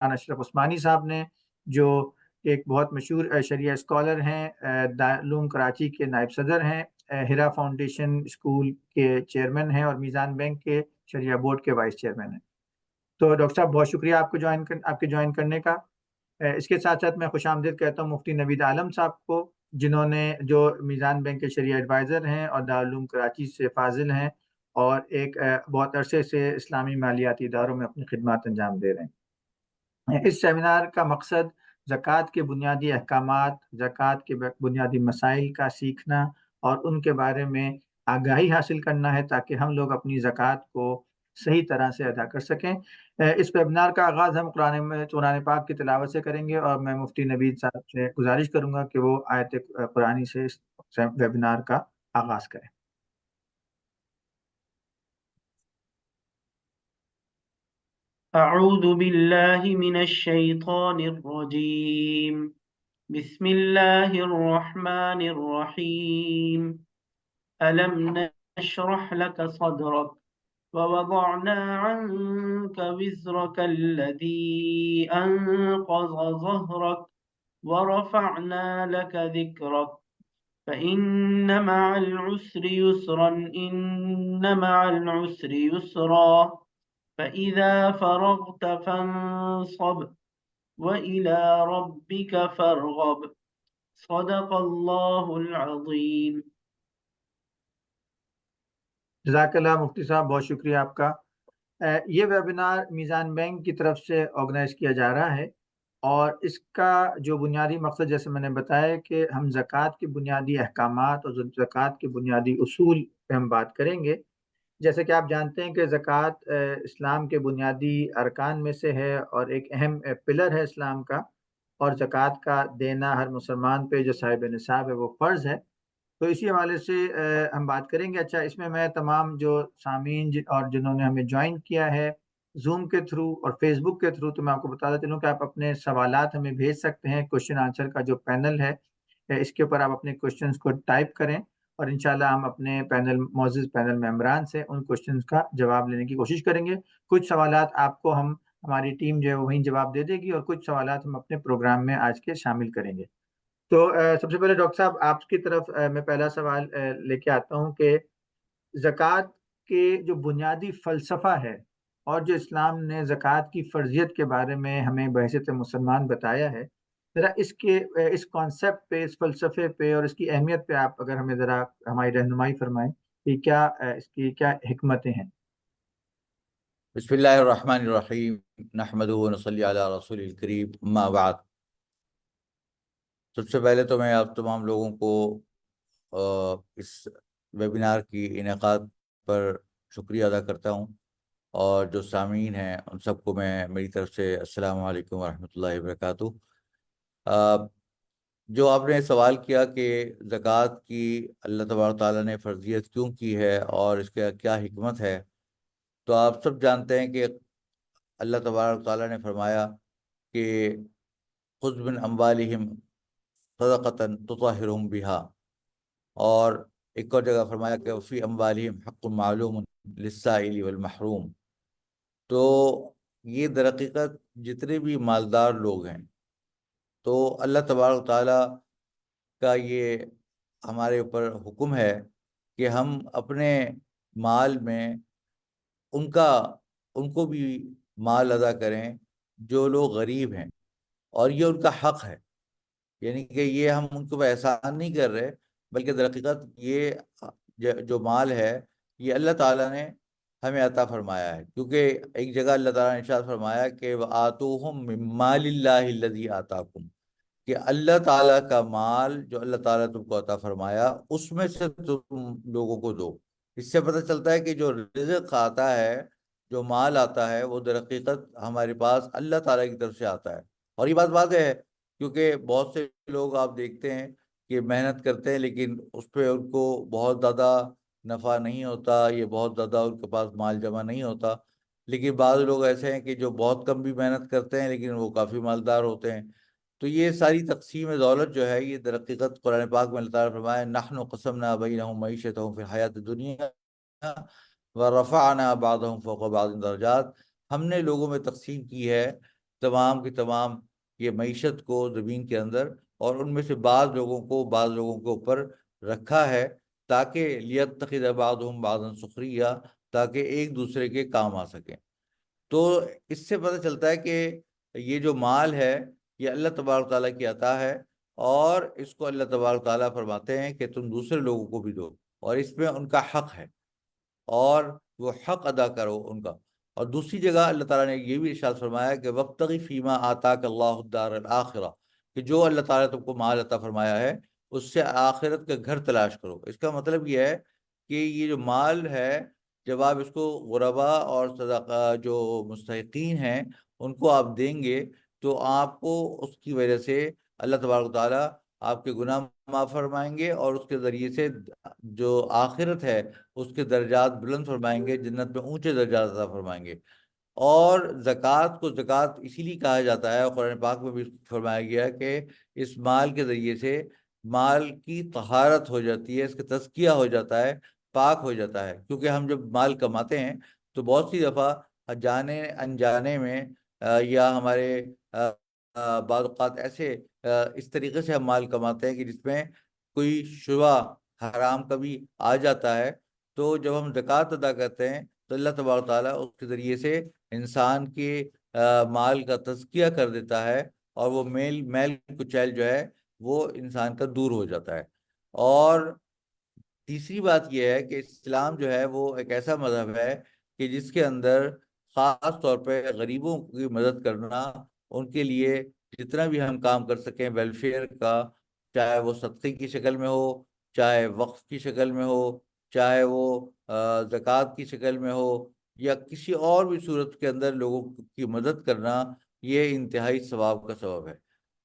اشرف عثمانی صاحب نے، جو ایک بہت مشہور شریعہ اسکالر ہیں، دارالعلوم کراچی کے نائب صدر ہیں، ہرا فاؤنڈیشن اسکول کے چیئرمین ہیں، اور میزان بینک کے شریعہ بورڈ کے وائس چیئرمین ہیں۔ تو ڈاکٹر صاحب بہت شکریہ آپ کے جوائن کرنے کا۔ اس کے ساتھ ساتھ میں خوش آمدید کہتا ہوں مفتی نوید عالم صاحب کو، جنہوں نے جو میزان بینک کے شریعہ ایڈوائزر ہیں اور دارالعلوم کراچی سے فاضل ہیں، اور ایک بہت عرصے سے اسلامی مالیاتی اداروں میں اپنی خدمات انجام دے رہے ہیں۔ اس سیمینار کا مقصد زکوٰۃ کے بنیادی احکامات، زکوٰۃ کے بنیادی مسائل کا سیکھنا اور ان کے بارے میں آگاہی حاصل کرنا ہے، تاکہ ہم لوگ اپنی زکوٰۃ کو صحیح طرح سے ادا کر سکیں۔ اس ویبنار کا آغاز ہم قرآن پاک کی تلاوت سے کریں گے، اور میں مفتی نوید صاحب سے گزارش کروں گا کہ وہ آیت قرآنی سے اس ویبنار کا آغاز کریں۔ أعوذ بالله من الشيطان الرجيم بسم الله الرحمن الرحيم ألم نشرح لك صدرك ووضعنا عنك وزرك الذي أنقض ظهرك ورفعنا لك ذكرك فإن مع العسر يسرا إن مع العسر يسرا فإذا فرغت فانصب وإلى ربك فارغب صدق اللہ العظیم۔ جزاک اللہ مفتی صاحب، بہت شکریہ آپ کا۔ یہ ویبینار میزان بینک کی طرف سے آرگنائز کیا جا رہا ہے، اور اس کا جو بنیادی مقصد جیسے میں نے بتایا کہ ہم زکوٰۃ کے بنیادی احکامات اور زکوٰۃ کے بنیادی اصول پہ ہم بات کریں گے۔ جیسے کہ آپ جانتے ہیں کہ زکوٰۃ اسلام کے بنیادی ارکان میں سے ہے، اور ایک اہم پلر ہے اسلام کا، اور زکوٰۃ کا دینا ہر مسلمان پہ جو صاحب نصاب ہے وہ فرض ہے۔ تو اسی حوالے سے ہم بات کریں گے۔ اچھا، اس میں میں تمام جو سامعین اور جنہوں نے ہمیں جوائن کیا ہے زوم کے تھرو اور فیس بک کے تھرو، تو میں آپ کو بتاتا چلوں کہ آپ اپنے سوالات ہمیں بھیج سکتے ہیں۔ کوشچن آنسر کا جو پینل ہے، اس کے اوپر آپ اپنے کوشچنس کو ٹائپ کریں، اور انشاءاللہ ہم اپنے معزز پینل ممبران سے ان کوشچنس کا جواب لینے کی کوشش کریں گے۔ کچھ سوالات آپ کو ہماری ٹیم جو ہے وہیں جواب دے دے گی، اور کچھ سوالات ہم اپنے پروگرام میں آج کے شامل کریں گے۔ تو سب سے پہلے ڈاکٹر صاحب آپ کی طرف میں پہلا سوال لے کے آتا ہوں کہ زکوٰۃ کے جو بنیادی فلسفہ ہے، اور جو اسلام نے زکوٰۃ کی فرضیت کے بارے میں ہمیں بحیثیت مسلمان بتایا ہے، ذرا اس کانسیپٹ پہ، اس فلسفے پہ اور اس کی اہمیت پہ آپ اگر ہمیں ذرا ہماری رہنمائی فرمائیں کہ کیا اس کی کیا حکمتیں ہیں۔ بسم اللہ الرحمن الرحیم، نحمدہ و نصلی علی رسول الکریم، اما بعد۔ سب سے پہلے تو میں آپ تمام لوگوں کو اس ویبینار کی انعقاد پر شکریہ ادا کرتا ہوں، اور جو سامعین ہیں ان سب کو میں میری طرف سے السلام علیکم ورحمۃ اللہ وبرکاتہ۔ جو آپ نے سوال کیا کہ زکوٰۃ کی اللہ تبارک تعالیٰ نے فرضیت کیوں کی ہے اور اس کا کیا حکمت ہے، تو آپ سب جانتے ہیں کہ اللہ تبارک تعالیٰ نے فرمایا کہ خذ من اموالہم صدقۃ تطہرہم بہا، اور ایک اور جگہ فرمایا کہ فی اموالہم حق معلوم للسائل والمحروم۔ تو یہ در حقیقت جتنے بھی مالدار لوگ ہیں، تو اللہ تبارک تعالیٰ کا یہ ہمارے اوپر حکم ہے کہ ہم اپنے مال میں ان کو بھی مال ادا کریں جو لوگ غریب ہیں، اور یہ ان کا حق ہے۔ یعنی کہ یہ ہم ان کو احسان نہیں کر رہے، بلکہ در حقیقت یہ جو مال ہے یہ اللہ تعالیٰ نے ہمیں عطا فرمایا ہے، کیونکہ ایک جگہ اللہ تعالیٰ نے ارشاد فرمایا کہ وَآتُوهُم مِّن مَّالِ اللَّهِ الَّذِي آتَاكُمْ، کہ اللہ تعالیٰ کا مال جو اللہ تعالیٰ تم کو عطا فرمایا اس میں سے تم لوگوں کو دو۔ اس سے پتہ چلتا ہے کہ جو رزق آتا ہے، جو مال آتا ہے، وہ در حقیقت ہمارے پاس اللہ تعالیٰ کی طرف سے آتا ہے۔ اور یہ بات واضح ہے، کیونکہ بہت سے لوگ آپ دیکھتے ہیں کہ محنت کرتے ہیں لیکن اس پہ ان کو بہت زیادہ نفع نہیں ہوتا، یہ بہت زیادہ ان کے پاس مال جمع نہیں ہوتا۔ لیکن بعض لوگ ایسے ہیں کہ جو بہت کم بھی محنت کرتے ہیں لیکن وہ کافی مالدار ہوتے ہیں۔ تو یہ ساری تقسیم دولت جو ہے، یہ در حقیقت قرآن پاک میں اللہ تعالیٰ نے فرمایا نحن قسمنا بینہم معیشتہم فی الحیات الدنیا ورفعنا بعضهم فوق بعض درجات، ہم نے لوگوں میں تقسیم کی ہے تمام کی تمام یہ معیشت کو زمین کے اندر، اور ان میں سے بعض لوگوں کے اوپر رکھا ہے تاکہ لیتخذ بعضهم بعضا سخریا، تاکہ ایک دوسرے کے کام آ سکیں۔ تو اس سے پتہ چلتا ہے کہ یہ جو مال ہے یہ اللہ تبارک تعالیٰ کی عطا ہے، اور اس کو اللہ تبارک تعالیٰ فرماتے ہیں کہ تم دوسرے لوگوں کو بھی دو، اور اس میں ان کا حق ہے، اور وہ حق ادا کرو ان کا۔ اور دوسری جگہ اللہ تعالیٰ نے یہ بھی ارشاد فرمایا کہ وابتغ فیما آتاک اللہ الدار الآخرہ، کہ جو اللہ تعالیٰ تم کو مال عطا فرمایا ہے اس سے آخرت کا گھر تلاش کرو۔ اس کا مطلب یہ ہے کہ یہ جو مال ہے، جب آپ اس کو غربا اور صدقہ جو مستحقین ہیں ان کو آپ دیں گے تو آپ کو اس کی وجہ سے اللہ تبارک تعالیٰ آپ کے گناہ معاف فرمائیں گے، اور اس کے ذریعے سے جو آخرت ہے اس کے درجات بلند فرمائیں گے، جنت میں اونچے درجات عطا فرمائیں گے۔ اور زکوٰۃ کو زکوٰۃ اسی لیے کہا جاتا ہے، اور قرآن پاک میں بھی فرمایا گیا ہے کہ اس مال کے ذریعے سے مال کی طہارت ہو جاتی ہے، اس کا تزکیہ ہو جاتا ہے، پاک ہو جاتا ہے۔ کیونکہ ہم جب مال کماتے ہیں تو بہت سی دفعہ جانے انجانے میں یا ہمارے بعض اوقات ایسے اس طریقے سے ہم مال کماتے ہیں کہ جس میں کوئی شبہ حرام کبھی آ جاتا ہے، تو جب ہم زکوٰۃ ادا کرتے ہیں تو اللہ تبارک تعالیٰ اس کے ذریعے سے انسان کے مال کا تزکیہ کر دیتا ہے، اور وہ میل کچیل جو ہے وہ انسان کا دور ہو جاتا ہے۔ اور تیسری بات یہ ہے کہ اسلام جو ہے وہ ایک ایسا مذہب ہے کہ جس کے اندر خاص طور پہ غریبوں کی مدد کرنا، ان کے لیے جتنا بھی ہم کام کر سکیں ویلفیئر کا، چاہے وہ صدقے کی شکل میں ہو، چاہے وقف کی شکل میں ہو، چاہے وہ زکوٰۃ کی شکل میں ہو، یا کسی اور بھی صورت کے اندر لوگوں کی مدد کرنا، یہ انتہائی ثواب کا سبب ہے۔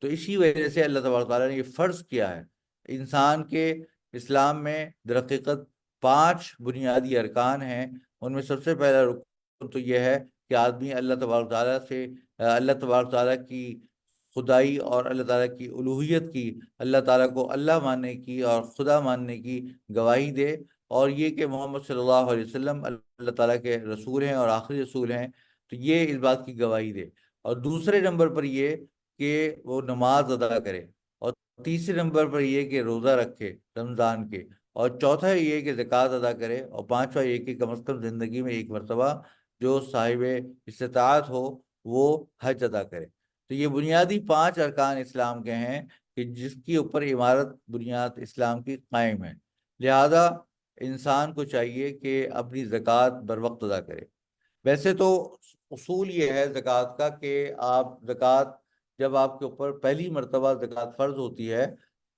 تو اسی وجہ سے اللہ تبارک تعالیٰ نے یہ فرض کیا ہے انسان کے۔ اسلام میں در حقیقت 5 بنیادی ارکان ہیں، ان میں سب سے پہلا رکن تو یہ ہے کہ آدمی اللہ تبارک تعالیٰ سے اللہ تبارک تعالیٰ کی خدائی اور اللہ تعالیٰ کی الوہیت کی، اللہ تعالیٰ کو اللہ ماننے کی اور خدا ماننے کی گواہی دے، اور یہ کہ محمد صلی اللہ علیہ وسلم اللہ تعالیٰ کے رسول ہیں اور آخری رسول ہیں، تو یہ اس بات کی گواہی دے۔ اور دوسرے نمبر پر یہ کہ وہ نماز ادا کرے، اور تیسرے نمبر پر یہ کہ روزہ رکھے رمضان کے، اور چوتھا یہ کہ زکوٰۃ ادا کرے، اور پانچواں یہ کہ کم از کم زندگی میں ایک مرتبہ جو صاحب استطاعت ہو وہ حج ادا کرے۔ تو یہ بنیادی 5 ارکان اسلام کے ہیں کہ جس کی اوپر عمارت بنیاد اسلام کی قائم ہے۔ لہذا انسان کو چاہیے کہ اپنی زکوٰۃ بر وقت ادا کرے۔ ویسے تو اصول یہ ہے زکوٰۃ کا کہ آپ زکوٰۃ جب آپ کے اوپر پہلی مرتبہ زکوٰۃ فرض ہوتی ہے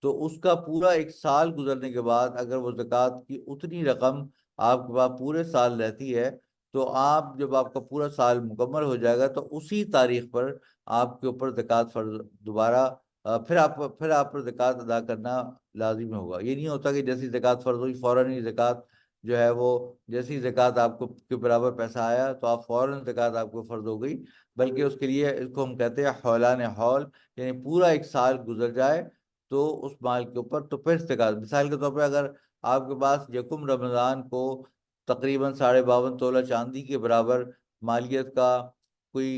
تو اس کا پورا 1 سال گزرنے کے بعد اگر وہ زکوٰۃ کی اتنی رقم آپ کے پاس پورے سال رہتی ہے تو آپ جب آپ کا پورا سال مکمل ہو جائے گا تو اسی تاریخ پر آپ کے اوپر زکوٰۃ فرض دوبارہ پھر آپ پر زکوٰۃ ادا کرنا لازم ہوگا۔ یہ نہیں ہوتا کہ جیسی زکوٰۃ فرض ہوئی فوراً ہی زکوٰۃ جو ہے وہ جیسی زکوٰۃ آپ کو کے برابر پیسہ آیا تو آپ فوراً زکوٰۃ آپ کو فرض ہو گئی، بلکہ اس کے لیے اس کو ہم کہتے ہیں حولان حول، یعنی پورا 1 سال گزر جائے تو اس مال کے اوپر تو پھر زکوٰۃ۔ مثال کے طور پہ اگر آپ کے پاس یکم رمضان کو تقریباً 52.5 تولہ چاندی کے برابر مالیت کا کوئی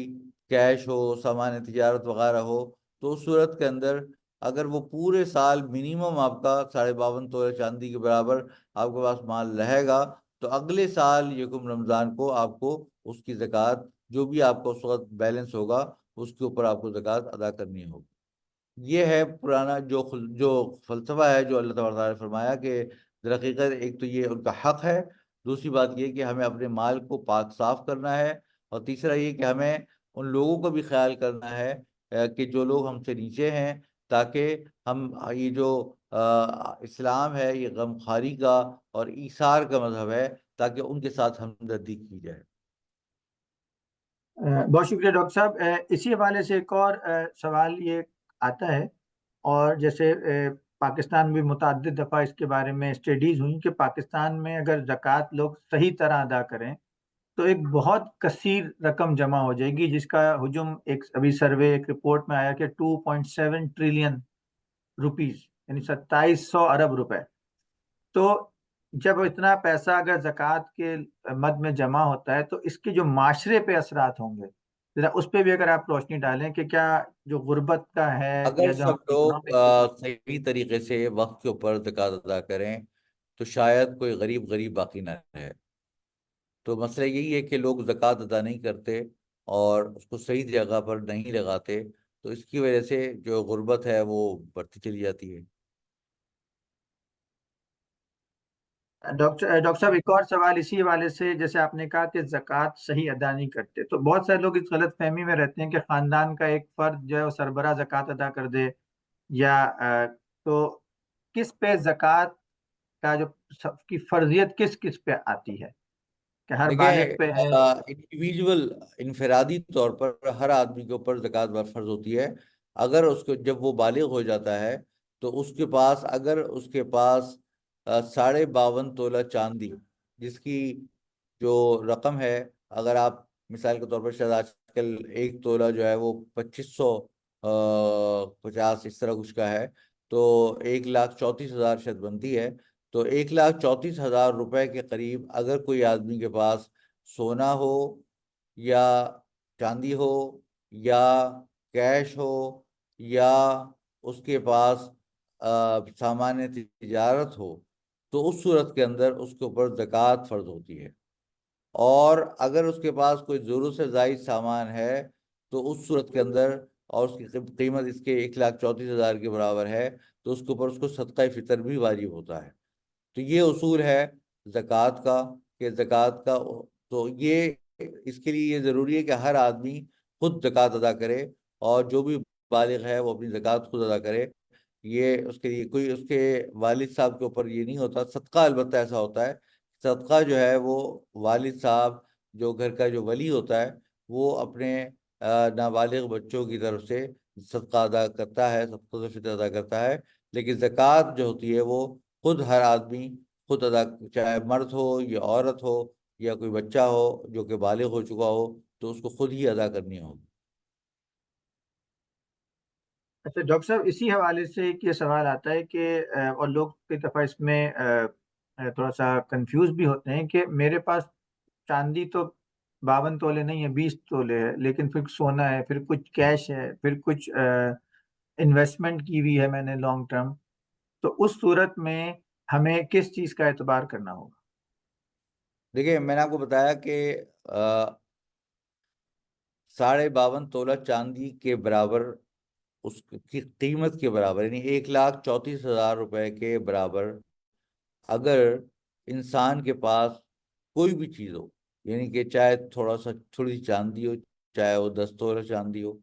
کیش ہو، سامان تجارت وغیرہ ہو، تو اس صورت کے اندر اگر وہ پورے سال منیمم آپ کا 52.5 تولہ چاندی کے برابر آپ کے پاس مال رہے گا تو اگلے سال یکم رمضان کو آپ کو اس کی زکوٰۃ جو بھی آپ کو اس وقت بیلنس ہوگا اس کے اوپر آپ کو زکوٰۃ ادا کرنی ہوگی۔ یہ ہے پرانا جو فلسفہ ہے جو اللہ تعالیٰ نے فرمایا کہ در حقیقت ایک تو یہ ان کا حق ہے، دوسری بات یہ کہ ہمیں اپنے مال کو پاک صاف کرنا ہے، اور تیسرا یہ کہ ہمیں ان لوگوں کو بھی خیال کرنا ہے کہ جو لوگ ہم سے نیچے ہیں، تاکہ ہم یہ جو اسلام ہے یہ غمخواری کا اور ایثار کا مذہب ہے، تاکہ ان کے ساتھ ہمدردی کی جائے۔ بہت شکریہ ڈاکٹر صاحب۔ اسی حوالے سے ایک اور سوال یہ آتا ہے، اور جیسے پاکستان میں متعدد دفعہ اس کے بارے میں اسٹڈیز ہوئیں کہ پاکستان میں اگر زکوٰۃ لوگ صحیح طرح ادا کریں تو ایک بہت کثیر رقم جمع ہو جائے گی، جس کا حجم ایک ابھی سروے ایک رپورٹ میں آیا کہ 2.7 ٹریلین روپیز، یعنی 2700 ارب روپے۔ تو جب اتنا پیسہ اگر زکوٰۃ کے مد میں جمع ہوتا ہے تو اس کے جو معاشرے پہ اثرات ہوں گے، ذرا اس پہ بھی اگر آپ روشنی ڈالیں کہ کیا جو غربت کا ہے اگر یا جو سب ہماری لوگ اکنامک صحیح طریقے سے وقت کے اوپر زکوٰۃ ادا کریں تو شاید کوئی غریب غریب باقی نہ رہے. تو مسئلہ یہی ہے کہ لوگ زکوٰۃ ادا نہیں کرتے اور اس کو صحیح جگہ پر نہیں لگاتے، تو اس کی وجہ سے جو غربت ہے وہ بڑھتی چلی جاتی ہے. ڈاکٹر صاحب ایک اور سوال اسی حوالے سے، جیسے آپ نے کہا کہ زکوٰۃ صحیح ادا نہیں کرتے، تو بہت سارے لوگ اس غلط فہمی میں رہتے ہیں کہ خاندان کا ایک فرد جو ہے وہ سربراہ زکوٰۃ ادا کر دے، یا تو کس پہ زکوٰۃ کا جو کی فرضیت کس کس پہ آتی ہے، کہ ہر بالغ دیکھیں، پہ ہے؟ انڈیویجول انفرادی طور پر ہر آدمی کے اوپر زکوٰۃ فرض ہوتی ہے. اگر اس کو جب وہ بالغ ہو جاتا ہے تو اس کے پاس، اگر اس کے پاس 52.5 تولہ چاندی، جس کی جو رقم ہے، اگر آپ مثال کے طور پر شاید آج کل ایک تولہ جو ہے وہ 2550 اس طرح کچھ کا ہے، تو 1,34,000 شاید بنتی ہے. تو 1,34,000 روپے کے قریب اگر کوئی آدمی کے پاس سونا ہو یا چاندی ہو یا کیش ہو یا اس کے پاس سامان تجارت ہو، تو اس صورت کے اندر اس کے اوپر زکوٰۃ فرض ہوتی ہے. اور اگر اس کے پاس کوئی ضرورت سے زائد سامان ہے تو اس صورت کے اندر، اور اس کی قیمت اس کے 1,34,000 کے برابر ہے، تو اس کے اوپر اس کو صدقہ فطر بھی واجب ہوتا ہے. تو یہ اصول ہے زکوٰۃ کا، کہ زکوٰۃ کا تو یہ اس کے لیے یہ ضروری ہے کہ ہر آدمی خود زکوٰۃ ادا کرے، اور جو بھی بالغ ہے وہ اپنی زکوٰۃ خود ادا کرے. یہ اس کے لیے کوئی اس کے والد صاحب کے اوپر یہ نہیں ہوتا. صدقہ البتہ ایسا ہوتا ہے، صدقہ جو ہے وہ والد صاحب، جو گھر کا جو ولی ہوتا ہے، وہ اپنے نابالغ بچوں کی طرف سے صدقہ ادا کرتا ہے، صدقہ فطر ادا کرتا ہے. لیکن زکوٰۃ جو ہوتی ہے وہ خود ہر آدمی خود ادا، چاہے مرد ہو یا عورت ہو یا کوئی بچہ ہو جو کہ بالغ ہو چکا ہو، تو اس کو خود ہی ادا کرنی ہوگی. اچھا ڈاکٹر صاحب، اسی حوالے سے ایک یہ سوال آتا ہے کہ اور لوگ کئی دفعہ اس میں تھوڑا سا کنفیوز بھی ہوتے ہیں کہ میرے پاس چاندی تو 52 تولے نہیں ہے، 20 تولے ہے، لیکن پھر سونا ہے، پھر کچھ کیش ہے، پھر کچھ انویسٹمنٹ کی ہوئی ہے میں نے لانگ ٹرم، تو اس صورت میں ہمیں کس چیز کا اعتبار کرنا ہوگا؟ دیکھیے، میں نے آپ کو بتایا کہ 52.5 تولہ چاندی کے برابر، اس کی قیمت کے برابر، یعنی 1,34,000 کے برابر اگر انسان کے پاس کوئی بھی چیز ہو، یعنی کہ چاہے تھوڑی سی چاندی ہو، چاہے وہ 10 تولہ چاندی ہو،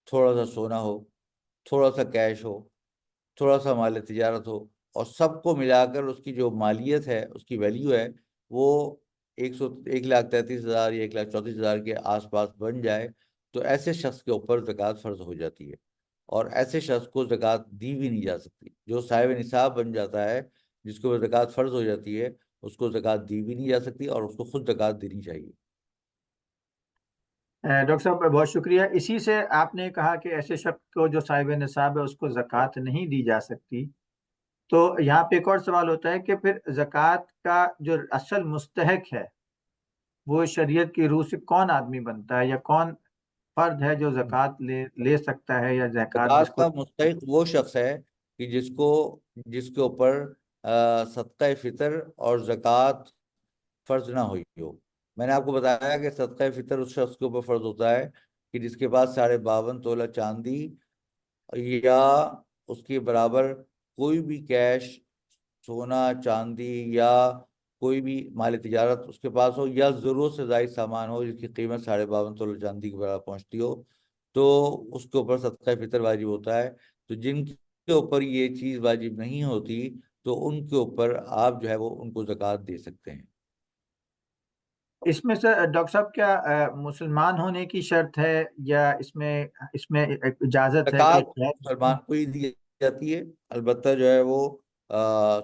تھوڑا سا سونا ہو، تھوڑا سا کیش ہو، تھوڑا سا مال تجارت ہو، اور سب کو ملا کر اس کی جو مالیت ہے، اس کی ویلیو ہے، وہ 1,33,000 یا 1,34,000 کے آس پاس بن جائے، تو ایسے شخص کے اوپر زکوٰۃ فرض ہو جاتی ہے. اور ایسے شخص کو زکوٰۃ دی بھی نہیں جا سکتی. جو صاحب نصاب بن جاتا ہے، جس کو زکوٰۃ فرض ہو جاتی ہے، اس کو زکوٰۃ دی بھی نہیں جا سکتی، اور اس کو خود زکوٰۃ دینی چاہیے. ڈاکٹر صاحب بہت شکریہ. اسی سے آپ نے کہا کہ ایسے شخص کو جو صاحب نصاب ہے اس کو زکوٰۃ نہیں دی جا سکتی، تو یہاں پہ ایک اور سوال ہوتا ہے کہ پھر زکوٰۃ کا جو اصل مستحق ہے وہ شریعت کی روح سے کون آدمی بنتا ہے، یا کون فرد ہے جو زکوٰۃ لے سکتا ہے، یا زکوٰۃ جس زکوٰۃ کو؟ کا مستحق وہ شخص ہے کہ جس کے اوپر صدقہ فطر اور زکوٰۃ فرض نہ ہوئی ہو. میں نے آپ کو بتایا کہ صدقہ فطر اس شخص کے اوپر فرض ہوتا ہے کہ جس کے پاس 52.5 تولہ چاندی یا اس کے برابر کوئی بھی کیش، سونا چاندی یا کوئی بھی مال تجارت اس کے پاس ہو، یا ضرورت سے زائد سامان ہو جس کی قیمت 52.5 تولہ چاندی کے برابر پہنچتی ہو، تو اس کے اوپر صدقہ فطر واجب ہوتا ہے. تو جن کے اوپر یہ چیز واجب نہیں ہوتی، تو ان کے اوپر آپ جو ہے وہ ان کو زکوٰۃ دے سکتے ہیں. اس میں سے ڈاکٹر صاحب کیا مسلمان ہونے کی شرط ہے، یا اس میں ایک اجازت ہے کہ زکوٰۃ مسلمان کو ہی دی جاتی ہے، البتہ جو ہے وہ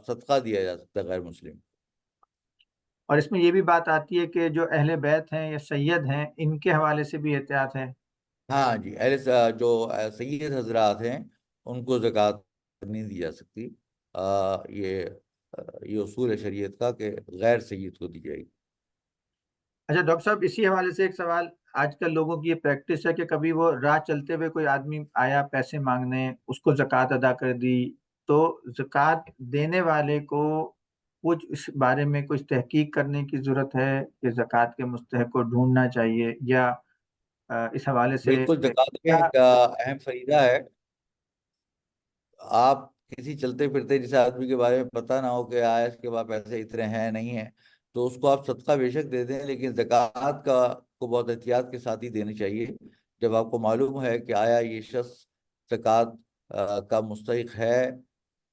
صدقہ دیا جا سکتا ہے غیر مسلم. اور اس میں یہ بھی بات آتی ہے کہ جو اہل بیت ہیں یا سید ہیں ان کے حوالے سے بھی احتیاط ہے؟ ہاں جی، جو سید حضرات ہیں ان کو زکوٰۃ نہیں دی جا سکتی. یہ یہ اصول ہے شریعت کا کہ غیر سید کو دی جائے گی. اچھا ڈاکٹر صاحب، اسی حوالے سے ایک سوال آج کل لوگوں کی یہ پریکٹس ہے کہ کبھی وہ راہ چلتے ہوئے کوئی آدمی آیا پیسے مانگنے، اس کو زکوٰۃ ادا کر دی، تو زکوٰۃ دینے والے کو کچھ اس بارے میں کچھ تحقیق کرنے کی ضرورت ہے کہ زکوٰۃ کے مستحق کو ڈھونڈنا چاہیے، یا اس حوالے سے بالکل، زکوٰۃ میں کیا؟ ایک اہم فریضہ ہے. آپ کسی چلتے پھرتے جس آدمی کے بارے میں پتہ نہ ہو کہ آیا اس کے پاس پیسے اتنے ہیں نہیں ہیں، تو اس کو آپ صدقہ بے شک دے دیں، لیکن زکوٰۃ کا کو بہت احتیاط کے ساتھ ہی دینی چاہیے. جب آپ کو معلوم ہے کہ آیا یہ شخص زکوٰۃ کا مستحق ہے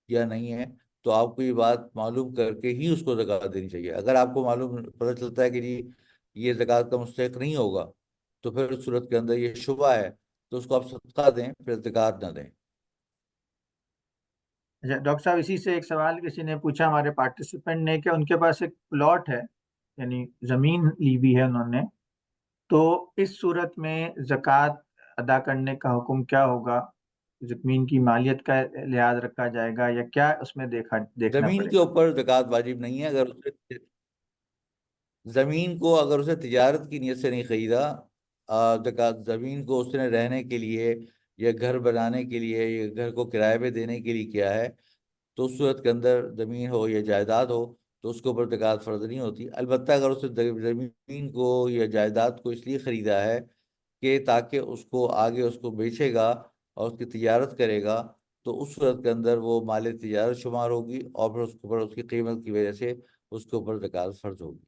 یا نہیں ہے، تو آپ کو یہ بات معلوم کر کے ہی اس کو زکوٰۃ دینی چاہیے. اگر آپ کو معلوم پتہ چلتا ہے کہ جی یہ زکوٰۃ کا مستحق نہیں ہوگا، تو پھر اس صورت کے اندر یہ شبہ ہے، تو اس کو آپ صدقہ دیں، پھر زکوٰۃ نہ دیں. اچھا ڈاکٹر صاحب، اسی سے ایک سوال کسی نے پوچھا ہمارے پارٹیسپینٹ نے، کہ ان کے پاس ایک پلاٹ ہے، یعنی زمین لی بھی ہے انہوں نے، تو اس صورت میں زکوٰۃ ادا کرنے کا حکم کیا ہوگا؟ زمین کی مالیت کا لحاظ رکھا جائے گا یا کیا اس میں دیکھنا زمین پڑے کے گا؟ اوپر زکوٰۃ واجب نہیں ہے. اگر زمین کو اگر اسے تجارت کی نیت سے نہیں خریدا، زکوٰۃ زمین کو اس نے رہنے کے لیے یا گھر بنانے کے لیے یا گھر کو کرائے پہ دینے کے لیے کیا ہے، تو اس صورت کے اندر زمین ہو یا جائیداد ہو تو اس کے اوپر زکوٰۃ فرض نہیں ہوتی. البتہ اگر اس نے زمین کو یا جائیداد کو اس لیے خریدا ہے کہ تاکہ اس کو آگے اس کو بیچے گا اور اس کی تجارت کرے گا، تو اس صورت کے اندر وہ مال تجارت شمار ہوگی، اور پھر اس کے اوپر اس کی قیمت کی وجہ سے اس کے اوپر زکوٰۃ فرض ہوگی.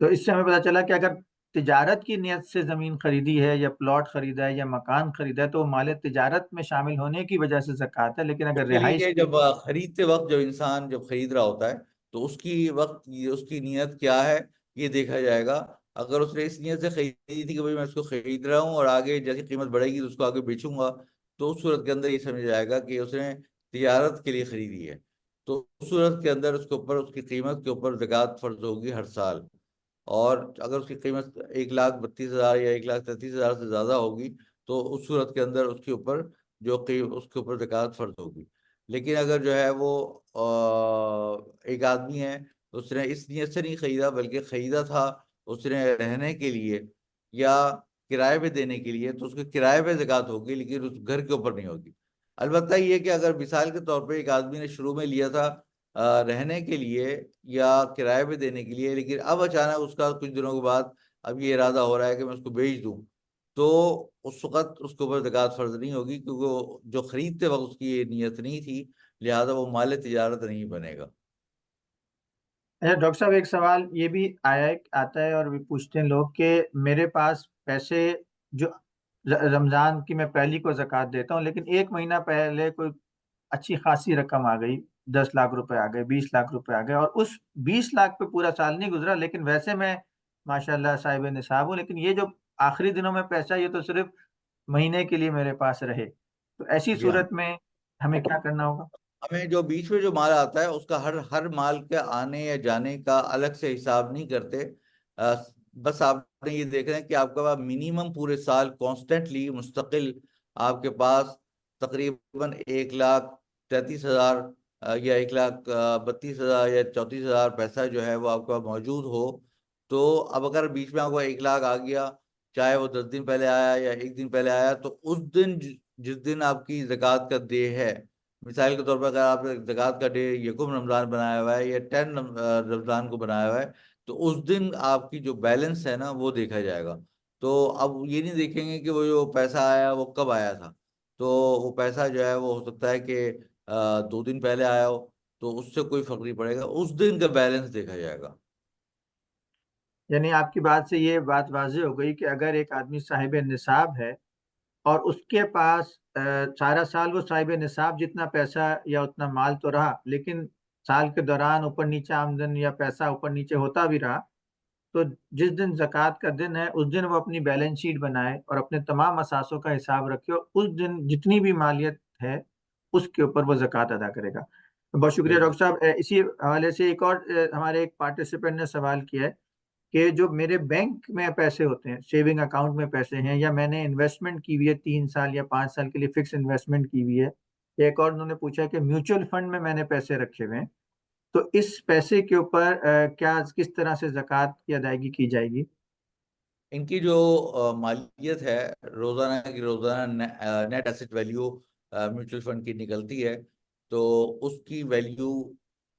تو اس سے ہمیں پتہ چلا کہ اگر تجارت کی نیت سے زمین خریدی ہے یا پلاٹ خریدا ہے یا مکان خریدا ہے تو وہ مال تجارت میں شامل ہونے کی وجہ سے زکوٰۃ ہے، لیکن اس اگر کے رہائش لیے کی... جب خریدتے وقت جب انسان جب خرید رہا ہوتا ہے تو اس کی وقت اس کی نیت کیا ہے یہ دیکھا جائے گا. اگر اس نے اس نیت سے خریدی تھی کہ بھائی میں اس کو خرید رہا ہوں اور آگے جیسی قیمت بڑھے گی تو اس کو آگے بیچوں گا، تو اس صورت کے اندر یہ سمجھا جائے گا کہ اس نے تجارت کے لیے خریدی ہے. تو اس صورت کے اندر اس کے اوپر اس کی قیمت کے اوپر زکوٰۃ فرض ہوگی ہر سال. اور اگر اس کی قیمت 1,32,000 یا 1,33,000 سے زیادہ ہوگی تو اس صورت کے اندر اس کے اوپر اس کے اوپر زکوٰۃ فرض ہوگی. لیکن اگر جو ہے وہ ایک آدمی ہے، اس نے اس نیت سے نہیں خریدا بلکہ خریدا تھا اس نے رہنے کے لیے یا کرائے پہ دینے کے لیے، تو اس کے کرائے پہ زکوٰۃ ہوگی لیکن اس گھر کے اوپر نہیں ہوگی. البتہ یہ کہ اگر مثال کے طور پہ ایک آدمی نے شروع میں لیا تھا رہنے کے لیے یا کرائے پہ دینے کے لیے، لیکن اب اچانک اس کا کچھ دنوں کے بعد اب یہ ارادہ ہو رہا ہے کہ میں اس کو بیچ دوں، تو اس وقت اس کے اوپر زکوٰۃ فرض نہیں ہوگی، کیونکہ وہ جو خریدتے وقت اس کی یہ نیت نہیں تھی، لہذا وہ مال تجارت نہیں بنے گا. اچھا ڈاکٹر صاحب، ایک سوال یہ بھی آتا ہے اور بھی پوچھتے ہیں لوگ کہ میرے پاس پیسے جو رمضان کی میں پہلی کو زکوٰۃ دیتا ہوں، لیکن ایک مہینہ پہلے کوئی اچھی خاصی رقم آ گئی، 10 لاکھ روپے آ گئے، 20 لاکھ روپے آ گئے، اور اس 20 لاکھ پہ پورا سال نہیں گزرا، لیکن ویسے میں ماشاءاللہ صاحب نصاب ہوں، لیکن یہ جو آخری دنوں میں پیسہ یہ تو صرف مہینے کے لیے میرے پاس رہے، تو ایسی جی ہاں، صورت میں ہمیں کیا کرنا ہوگا؟ ہمیں جو بیچ میں جو مال آتا ہے اس کا ہر مال کے آنے یا جانے کا الگ سے حساب نہیں کرتے. آ، بس آپ نے یہ دیکھ رہے ہیں کہ آپ کا منیمم پورے سال کانسٹنٹلی مستقل آپ کے پاس تقریباً 1,33,000 یا 1,32,000 یا 34,000 پیسہ جو ہے وہ آپ کا موجود ہو. تو اب اگر بیچ میں آپ کو 1 لاکھ آ گیا، چاہے وہ 10 دن پہلے آیا یا ایک دن پہلے آیا، تو اس دن جس دن آپ کی زکوٰۃ کا ڈے ہے، مثال کے طور پر اگر آپ نے زکوٰۃ کا ڈے یکم رمضان بنایا ہوا ہے یا 10 رمضان کو بنایا ہوا ہے، تو اس دن آپ کی جو بیلنس ہے نا وہ دیکھا جائے گا. تو اب یہ نہیں دیکھیں گے کہ وہ جو پیسہ آیا وہ کب آیا تھا. تو وہ پیسہ جو ہے وہ ہو سکتا ہے کہ 2 دن پہلے آیا ہو، تو اس سے کوئی فرق نہیں پڑے گا، اس دن کا بیلنس دیکھا جائے گا. یعنی آپ کی بات سے یہ بات واضح ہو گئی کہ اگر ایک آدمی صاحب نصاب ہے اور اس کے پاس سارا سال وہ صاحب نصاب جتنا پیسہ یا اتنا مال تو رہا، لیکن سال کے دوران اوپر نیچے آمدن یا پیسہ اوپر نیچے ہوتا بھی رہا، تو جس دن زکوٰۃ کا دن ہے اس دن وہ اپنی بیلنس شیٹ بنائے اور اپنے تمام اثاثوں کا حساب رکھے، اور اس دن جتنی بھی مالیت ہے اس کے اوپر وہ زکوٰۃ ادا کرے گا. بہت شکریہ بالکل. ڈاکٹر صاحب. اسی حوالے سے ایک اور ہمارے ایک پارٹیسپینٹ نے سوال کیا ہے کہ جو میرے بینک میں پیسے ہوتے ہیں، سیونگ اکاؤنٹ میں پیسے ہیں، یا میں نے انویسٹمنٹ کی ہوئی ہے 3 سال یا 5 سال کے لیے فکس انویسٹمنٹ کی ہوئی ہے، ایک اور انہوں نے پوچھا کہ میوچل فنڈ میں نے پیسے رکھے ہوئے ہیں، تو اس پیسے کے اوپر کیا کس طرح سے زکوٰۃ کی ادائیگی کی جائے گی؟ ان کی جو مالیت ہے روزانہ کی روزانہ net asset value mutual fund کی نکلتی ہے، تو اس کی ویلیو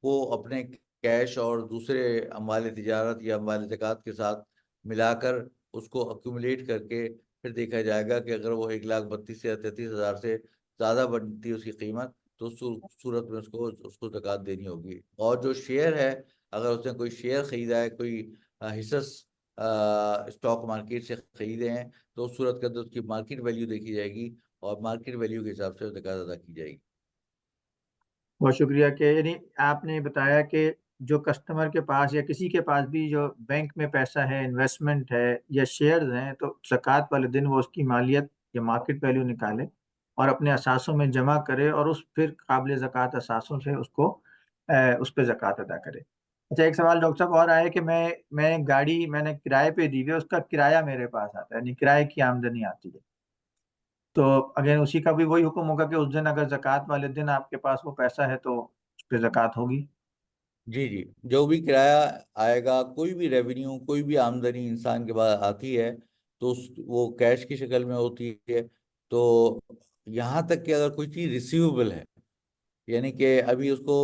کو اپنے کیش اور دوسرے اموال تجارت یا اموال زکوٰۃ کے ساتھ ملا کر اس کو ایکومولیٹ کر کے پھر دیکھا جائے گا کہ اگر وہ 1,32,000 یا 33,000 سے زیادہ بنتی ہے اس کی قیمت، تو اس صورت میں اس کو زکوٰۃ دینی ہوگی۔ اور جو شیئر ہے، اگر اس نے کوئی شیئر خریدا ہے، کوئی حصص اسٹاک مارکیٹ سے خریدے ہیں، تو اس صورت کے اندر اس کی مارکیٹ ویلیو دیکھی جائے گی اور مارکیٹ ویلیو کے حساب سے زکوٰۃ ادا کی جائے گی۔ بہت شکریہ کہ یعنی آپ نے بتایا کہ جو کسٹمر کے پاس یا کسی کے پاس بھی جو بینک میں پیسہ ہے، انویسٹمنٹ ہے یا شیئرز ہیں، تو زکوٰۃ والے دن وہ اس کی مالیت یا مارکیٹ ویلیو نکالے اور اپنے اثاثوں میں جمع کرے اور اس پھر قابل زکوٰۃ اثاثوں سے اس پہ زکوٰۃ ادا کرے۔ اچھا، ایک سوال ڈاکٹر صاحب اور آیا کہ میں گاڑی میں نے کرائے پہ دی ہوئی ہے، اس کا کرایہ میرے پاس آتا ہے، یعنی کرائے کی آمدنی آتی ہے، تو اگین اسی کا بھی وہی حکم ہوگا کہ اس دن اگر زکوٰۃ والے دن آپ کے پاس وہ پیسہ ہے تو اس پہ زکوٰۃ ہوگی؟ جی جی، جو بھی کرایہ آئے گا، کوئی بھی ریونیو، کوئی بھی آمدنی انسان کے پاس آتی ہے تو وہ کیش کی شکل میں ہوتی ہے۔ تو یہاں تک کہ اگر کوئی چیز ریسیویبل ہے، یعنی کہ ابھی اس کو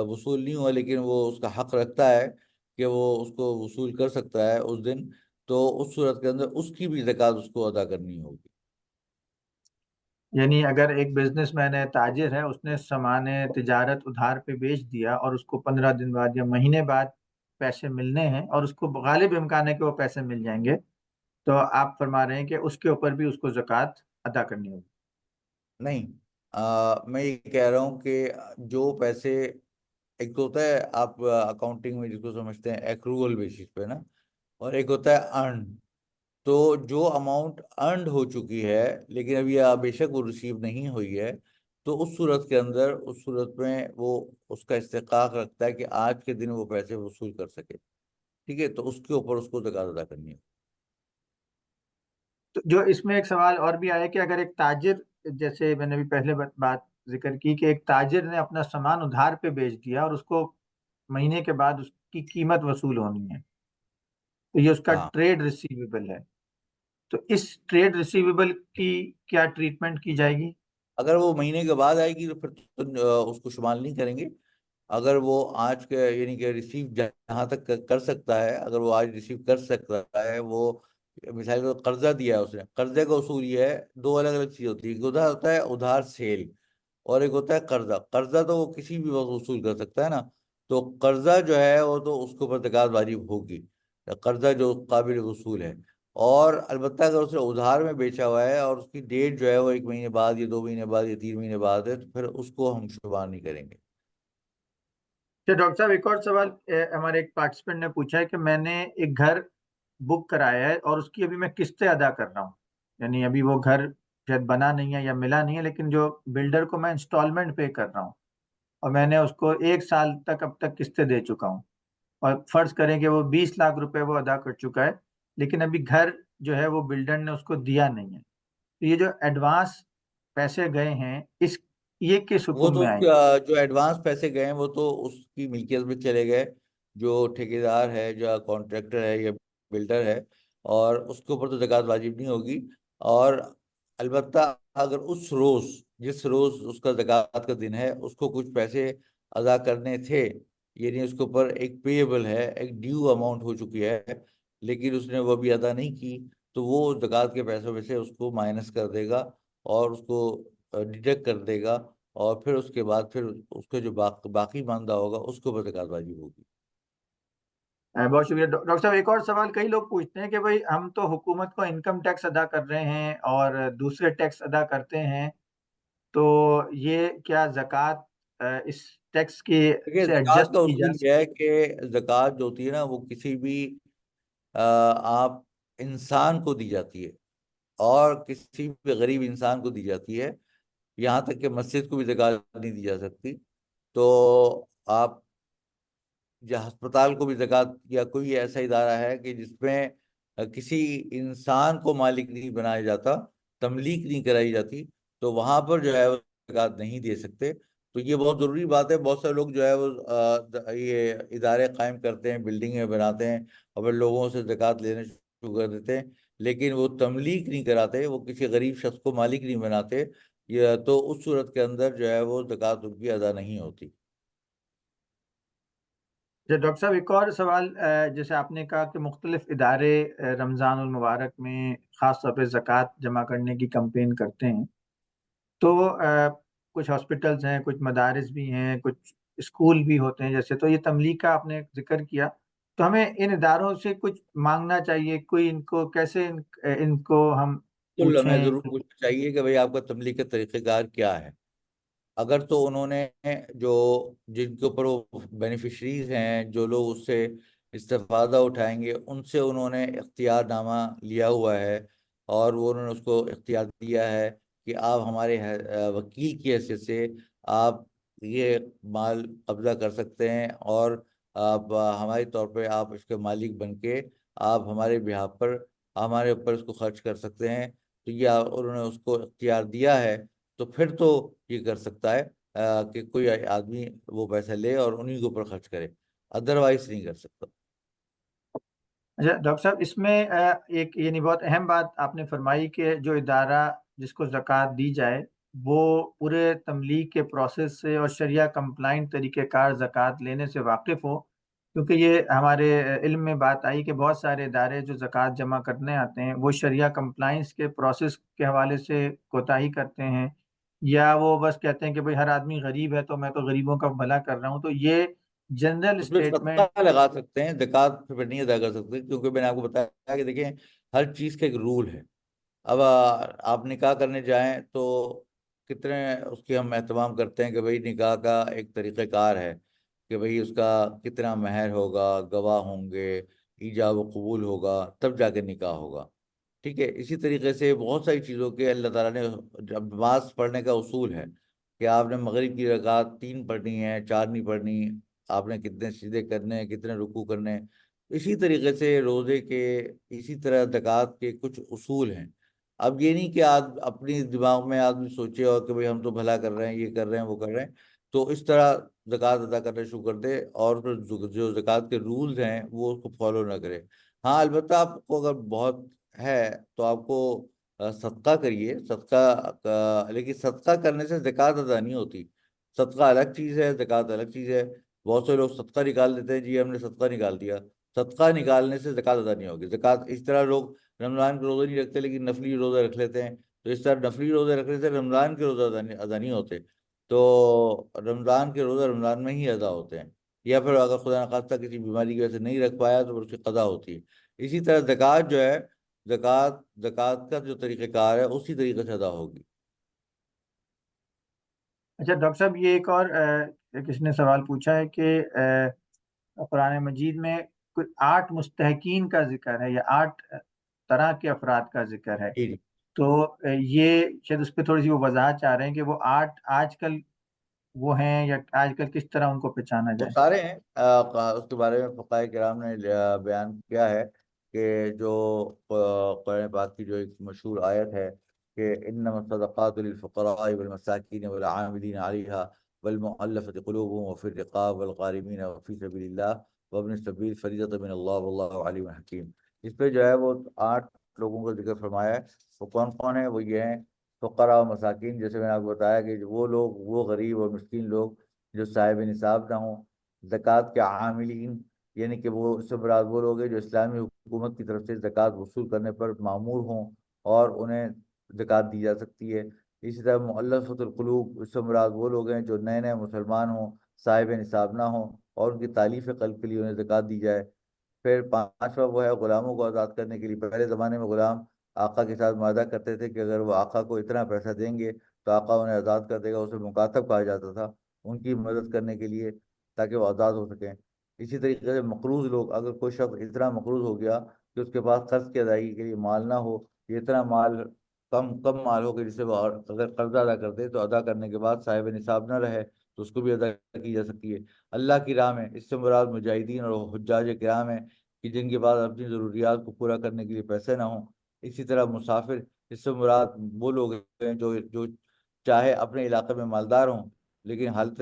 وصول نہیں ہوا لیکن وہ اس کا حق رکھتا ہے کہ وہ اس کو وصول کر سکتا ہے اس دن، تو اس صورت کے اندر اس کی بھی زکوٰۃ اس کو ادا کرنی ہوگی۔ یعنی اگر ایک بزنس مین ہے، تاجر ہے، اس نے سامان تجارت ادھار پہ بیچ دیا اور اس کو 15 دن بعد یا مہینے بعد پیسے ملنے ہیں اور اس کو غالب امکان ہے کہ وہ پیسے مل جائیں گے، تو آپ فرما رہے ہیں کہ اس کے اوپر بھی اس کو زکوٰۃ ادا کرنی ہوگی؟ نہیں، میں یہ کہہ رہا ہوں کہ جو پیسے، ایک تو ہوتا ہے آپ اکاؤنٹنگ میں جس کو سمجھتے ہیں ایکروول بیسس پہ نا، اور ایک ہوتا ہے ارن۔ تو جو اماؤنٹ ارنڈ ہو چکی ہے لیکن ابھی بے شک وہ ریسیو نہیں ہوئی ہے، تو اس صورت کے اندر، اس صورت میں وہ اس کا استحقاق رکھتا ہے کہ آج کے دن وہ پیسے وصول کر سکے، ٹھیک ہے، تو اس کے اوپر اس کو زکوٰۃ ادا کرنی ہے۔ تو جو اس میں ایک سوال اور بھی آیا کہ اگر ایک تاجر، جیسے میں نے بھی پہلے بات ذکر کی کہ ایک تاجر نے اپنا سامان ادھار پہ بیچ دیا اور اس کو مہینے کے بعد اس کی قیمت وصول ہونی ہے، تو یہ اس کا ہاں، ٹریڈ ریسیویبل ہے، تو اس ٹریڈ ریسیویبل کی کیا ٹریٹمنٹ کی جائے گی؟ اگر وہ مہینے کے بعد آئے گی تو پھر تو اس کو شمال نہیں کریں گے۔ اگر وہ آج کے یعنی کہ ریسیو جہاں تک کر سکتا ہے، اگر وہ آج ریسیو کر سکتا ہے، وہ مثال کو قرضہ دیا ہے اس نے، قرضے کا اصول یہ ہے، دو الگ الگ چیز ہوتی ہے، ایک ادھار ہوتا ہے ادھار سیل، اور ایک ہوتا ہے قرضہ۔ قرضہ تو وہ کسی بھی وقت وصول کر سکتا ہے نا، تو قرضہ جو ہے وہ تو اس کے اوپر زکوٰۃ واجب ہوگی، قرضہ جو قابل وصول ہے۔ اور البتہ اگر اس نے ادھار میں بیچا ہوا ہے اور اس کی ڈیٹ جو ہے وہ 1 مہینے بعد یا 2 مہینے بعد یا 3 مہینے بعد ہے، تو پھر اس کو ہم شمار نہیں کریں گے۔ ڈاکٹر صاحب، ایک اور سوال ہمارے ایک پارٹیسپینٹ نے پوچھا ہے کہ میں نے ایک گھر بک کرایا ہے اور اس کی ابھی میں قسطیں ادا کر رہا ہوں، یعنی ابھی وہ گھر شاید بنا نہیں ہے یا ملا نہیں ہے، لیکن جو بلڈر کو میں انسٹالمنٹ پے کر رہا ہوں اور میں نے اس کو 1 سال تک اب تک قسطیں دے چکا ہوں، اور فرض کریں کہ وہ 20 لاکھ روپے وہ ادا کر چکا ہے، لیکن ابھی گھر جو ہے وہ بلڈر نے اس کو دیا نہیں ہے، تو یہ جو ایڈوانس پیسے گئے ہیں یہ کس وہ حکم تو میں اس آئیں گے؟ کا جو ایڈوانس پیسے گئے ہیں وہ تو اس کی ملکیت میں چلے گئے، جو ٹھیکیدار ہے، جو کانٹریکٹر ہے یا بلڈر ہے، اور اس کے اوپر تو زکوٰۃ واجب نہیں ہوگی۔ اور البتہ اگر اس روز، جس روز اس کا زکوٰۃ کا دن ہے، اس کو کچھ پیسے ادا کرنے تھے، یعنی اس کے اوپر ایک پیبل ہے، ایک ڈیو اماؤنٹ ہو چکی ہے، لیکن اس نے وہ بھی ادا نہیں کی، تو وہ زکوٰۃ کے پیسوں میں سے اس کو مائنس کر دے گا اور اس کو ڈیڈکٹ کر دے گا، اور پھر اس کے بعد پھر اس کا جو باقی ماندہ ہوگا اس کے اوپر زکوٰۃ واجب ہوگی۔ بہت شکریہ ڈاکٹر صاحب۔ ایک اور سوال کئی لوگ پوچھتے ہیں کہ بھائی ہم تو حکومت کو انکم ٹیکس ادا کر رہے ہیں اور دوسرے ٹیکس ادا کرتے ہیں، تو یہ کیا زکوٰۃ اس ٹیکس کی دیکھیے، سے زکوٰۃ ایڈجسٹ کا کی جا اصول یہ سکتی ہے کہ زکوٰۃ جو ہوتی ہے نا، وہ کسی بھی آپ انسان کو دی جاتی ہے اور کسی بھی غریب انسان کو دی جاتی ہے، یہاں تک کہ مسجد کو بھی زکوٰۃ نہیں دی جا سکتی۔ تو آپ یا ہسپتال کو بھی زکوٰۃ، یا کوئی ایسا ادارہ ہے کہ جس میں کسی انسان کو مالک نہیں بنایا جاتا، تملیک نہیں کرائی جاتی، تو وہاں پر جو ہے وہ زکوٰۃ نہیں دے سکتے۔ تو یہ بہت ضروری بات ہے۔ بہت سارے لوگ جو ہے وہ یہ ادارے قائم کرتے ہیں، بلڈنگیں بناتے ہیں اور پھر لوگوں سے زکوٰۃ لینے شروع کر دیتے ہیں، لیکن وہ تملیک نہیں کراتے، وہ کسی غریب شخص کو مالک نہیں بناتے، یا تو اس صورت کے اندر جو ہے وہ زکوٰۃ ان کی ادا نہیں ہوتی۔ ڈاکٹر صاحب ایک اور سوال، جیسے آپ نے کہا کہ مختلف ادارے رمضان المبارک میں خاص طور پہ زکوٰۃ جمع کرنے کی کمپین کرتے ہیں، تو کچھ ہاسپٹلز ہیں، کچھ مدارس بھی ہیں، کچھ اسکول بھی ہوتے ہیں جیسے، تو یہ تملیغ کا آپ نے ذکر کیا، تو ہمیں ان اداروں سے کچھ مانگنا چاہیے، کوئی ان کو کیسے ان کو ہم بالکل، ہمیں پوچھیں؟ ضرور پوچھنا چاہیے کہ بھئی آپ کا تبلیغ کا طریقہ کار کیا ہے۔ اگر تو انہوں نے جو جن کے اوپر وہ بینیفیشریز ہیں، جو لوگ اس سے استفادہ اٹھائیں گے، ان سے انہوں نے اختیار نامہ لیا ہوا ہے، اور وہ انہوں نے اس کو اختیار دیا ہے کہ آپ ہمارے وکیل کی حیثیت سے آپ یہ مال قبضہ کر سکتے ہیں، اور آپ ہماری طور پہ آپ اس کے مالک بن کے آپ ہمارے بہاف پر ہمارے اوپر اس کو خرچ کر سکتے ہیں۔ تو یہ انہوں نے اس کو اختیار دیا ہے، تو پھر تو یہ کر سکتا ہے کہ کوئی آدمی وہ پیسہ لے اور انہیں کے اوپر خرچ کرے، ادروائز نہیں کر سکتا۔ اچھا ڈاکٹر صاحب، اس میں ایک یعنی بہت اہم بات آپ نے فرمائی کہ جو ادارہ جس کو زکوٰۃ دی جائے وہ پورے تملیغ کے پروسیس سے اور شریعہ کمپلائنٹ طریقہ کار زکوٰۃ لینے سے واقف ہو، کیونکہ یہ ہمارے علم میں بات آئی کہ بہت سارے ادارے جو زکوٰۃ جمع کرنے آتے ہیں وہ شریعہ کمپلائنس کے پروسیس کے حوالے سے کوتاہی کرتے ہیں، یا وہ بس کہتے ہیں کہ بھئی ہر آدمی غریب ہے تو میں تو غریبوں کا بھلا کر رہا ہوں، تو یہ جنرل اس میں اسٹیٹمنٹ۔ صدقہ لگا سکتے ہیں، زکوٰۃ پہ نہیں ادا کر سکتے، کیونکہ میں نے آپ کو بتایا کہ دیکھیں ہر چیز کا ایک رول ہے۔ اب آپ نکاح کرنے جائیں تو کتنے اس کی ہم اہتمام کرتے ہیں کہ بھئی نکاح کا ایک طریقہ کار ہے کہ بھئی اس کا کتنا مہر ہوگا، گواہ ہوں گے، ایجاب و قبول ہوگا، تب جا کے نکاح ہوگا، ٹھیک ہے۔ اسی طریقے سے بہت ساری چیزوں کے اللہ تعالیٰ نے، جب نماز پڑھنے کا اصول ہے کہ آپ نے مغرب کی رکعت 3 پڑھنی ہے، 4 نہیں پڑھنی، آپ نے کتنے سجدے کرنے ہیں، کتنے رکوع کرنے ہیں، اسی طریقے سے روزے کے، اسی طرح زکوٰۃ کے کچھ اصول ہیں۔ اب یہ نہیں کہ اپنی دماغ میں آدمی سوچے اور کہ بھئی ہم تو بھلا کر رہے ہیں، یہ کر رہے ہیں، وہ کر رہے ہیں، تو اس طرح زکوٰۃ ادا کرنا شروع کر دے، اور پھر جو زکوٰۃ کے رولز ہیں وہ اس کو فالو نہ کرے۔ ہاں البتہ آپ کو اگر بہت ہے تو آپ کو صدقہ کریے، لیکن صدقہ کرنے سے زکوٰۃ ادا نہیں ہوتی۔ صدقہ الگ چیز ہے، زکوٰۃ الگ چیز ہے۔ بہت سے لوگ صدقہ نکال دیتے ہیں، جی ہم نے صدقہ نکال دیا، صدقہ نکالنے سے زکوٰۃ ادا نہیں ہوگی۔ زکوٰۃ اس طرح لوگ رمضان کے روزے نہیں رکھتے لیکن نفلی روزے رکھ لیتے ہیں، تو اس طرح نفلی روزے رکھنے سے رمضان کے روزے ادا نہیں ہوتے، تو رمضان کے روزے رمضان میں ہی ادا ہوتے ہیں، یا پھر اگر خدا نخواستہ کسی بیماری کی وجہ سے نہیں رکھ پایا تو پھر اس کی قضا ہوتی ہے۔ اسی طرح زکوٰۃ جو ہے، زکوٰۃ کا جو طریقہ کار ہے اسی طریقے سے ادا ہوگی۔ اچھا ڈاکٹر صاحب، یہ ایک اور کسی نے سوال پوچھا ہے کہ قرآن مجید میں کوئی 8 مستحقین کا ذکر ہے یا 8 طرح کے افراد کا ذکر ہے، جی جی، تو یہ شاید اس پہ تھوڑی سی وہ وضاحت چاہ رہے ہیں کہ وہ 8 آج کل وہ ہیں، یا آج کل کس طرح ان کو پہچانا وہ جائے؟ سارے ہیں۔ اس کے بارے میں فقہاء کرام نے بیان کیا ہے کہ جو قرآن پاک کی جو ایک مشہور آیت ہے کہ انما الصدقات للفقراء والمساکین والعاملین علیہا والمؤلفۃ قلوبهم وفی الرقاب والغارمین وفی سبیل اللہ وابن السبیل فریضۃ من اللہ واللہ علیم حکیم۔ اس پہ جو ہے وہ 8 لوگوں کا ذکر فرمایا ہے۔ وہ کون کون ہیں؟ وہ یہ ہیں فقراء و مساکین، جیسے میں نے آپ کو بتایا کہ وہ لوگ، وہ غریب اور مسکین لوگ جو صاحب نصاب نہ ہوں۔ زکوٰۃ کے عاملین، یعنی کہ وہ اس سے مراد وہ لوگ ہیں جو اسلامی حکومت کی طرف سے زکوٰۃ وصول کرنے پر مامور ہوں اور انہیں زکوٰۃ دی جا سکتی ہے۔ اسی طرح مؤلفۃ القلوب، اس سے مراد وہ لوگ ہیں جو نئے نئے مسلمان ہوں، صاحب نصاب نہ ہوں، اور ان کی تالیف قلب کے لیے انہیں زکوٰۃ دی جائے۔ پھر 5واں وہ ہے غلاموں کو آزاد کرنے کے لیے۔ پہلے زمانے میں غلام آقا کے ساتھ معاہدہ کرتے تھے کہ اگر وہ آقا کو اتنا پیسہ دیں گے تو آقا انہیں آزاد کر دے گا، اسے مکاتب کہا جاتا تھا، ان کی مدد کرنے کے لیے تاکہ وہ آزاد ہو سکیں۔ اسی طریقے سے مقروض لوگ، اگر کوئی شخص اتنا مقروض ہو گیا کہ اس کے پاس قرض کی ادائیگی کے لیے مال نہ ہو، یہ اتنا مال کم مال ہو کہ جس سے وہ اگر قرضہ ادا کر دے تو ادا کرنے کے بعد صاحب نصاب نہ رہے تو اس کو بھی ادا کی جا سکتی ہے۔ اللہ کی راہ میں، اس سے مراد مجاہدین اور حجاج کرام ہیں کہ جن کے پاس اپنی ضروریات کو پورا کرنے کے لیے پیسے نہ ہوں۔ اسی طرح مسافر، اس سے مراد وہ لوگ ہیں جو چاہے اپنے علاقے میں مالدار ہوں لیکن حالت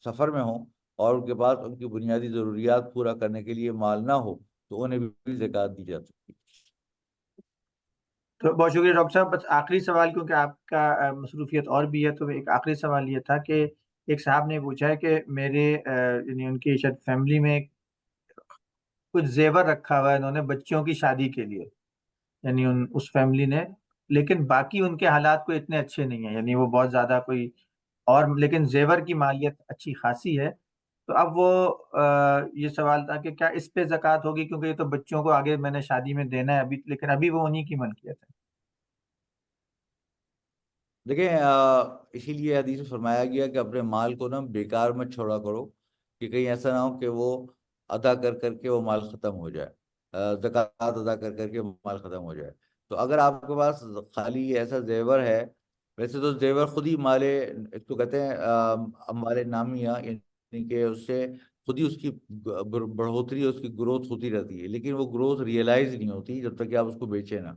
سفر میں ہوں اور ان کے پاس ان کی بنیادی ضروریات پورا کرنے کے لیے مال نہ ہو، تو انہیں بھی زکوٰۃ دی جا سکتی ہے۔ تو بہت شکریہ ڈاکٹر صاحب. بس آخری سوال، کیونکہ آپ کا مصروفیت اور بھی ہے، تو ایک آخری سوال یہ تھا کہ ایک صاحب نے پوچھا ہے کہ میرے یعنی ان کی شاید فیملی میں کچھ زیور رکھا ہوا ہے انہوں نے بچوں کی شادی کے لیے، یعنی اس فیملی نے، لیکن باقی ان کے حالات کوئی اتنے اچھے نہیں ہیں، یعنی وہ بہت زیادہ کوئی اور، لیکن زیور کی مالیت اچھی خاصی ہے. تو اب وہ یہ سوال تھا کہ کیا اس پہ زکوٰۃ ہوگی، کیونکہ یہ تو بچوں کو آگے میں نے شادی میں دینا ہے ابھی، لیکن ابھی وہ انہی کی ملکیت ہے. دیکھیں اسی لیے حدیث میں فرمایا گیا کہ اپنے مال کو نا بیکار مت چھوڑا کرو، کہ کہیں ایسا نہ ہو کہ وہ ادا کر کر کے وہ مال ختم ہو جائے، زکوٰۃ ادا کر کر کے مال ختم ہو جائے. تو اگر آپ کے پاس خالی ایسا زیور ہے، ویسے تو زیور خود ہی مالے، ایک تو کہتے ہیں مالے نامیہ، یعنی کہ اس سے خود ہی اس کی بڑھوتری، اس کی گروتھ ہوتی رہتی ہے، لیکن وہ گروتھ ریئلائز نہیں ہوتی جب تک کہ آپ اس کو بیچیں نا.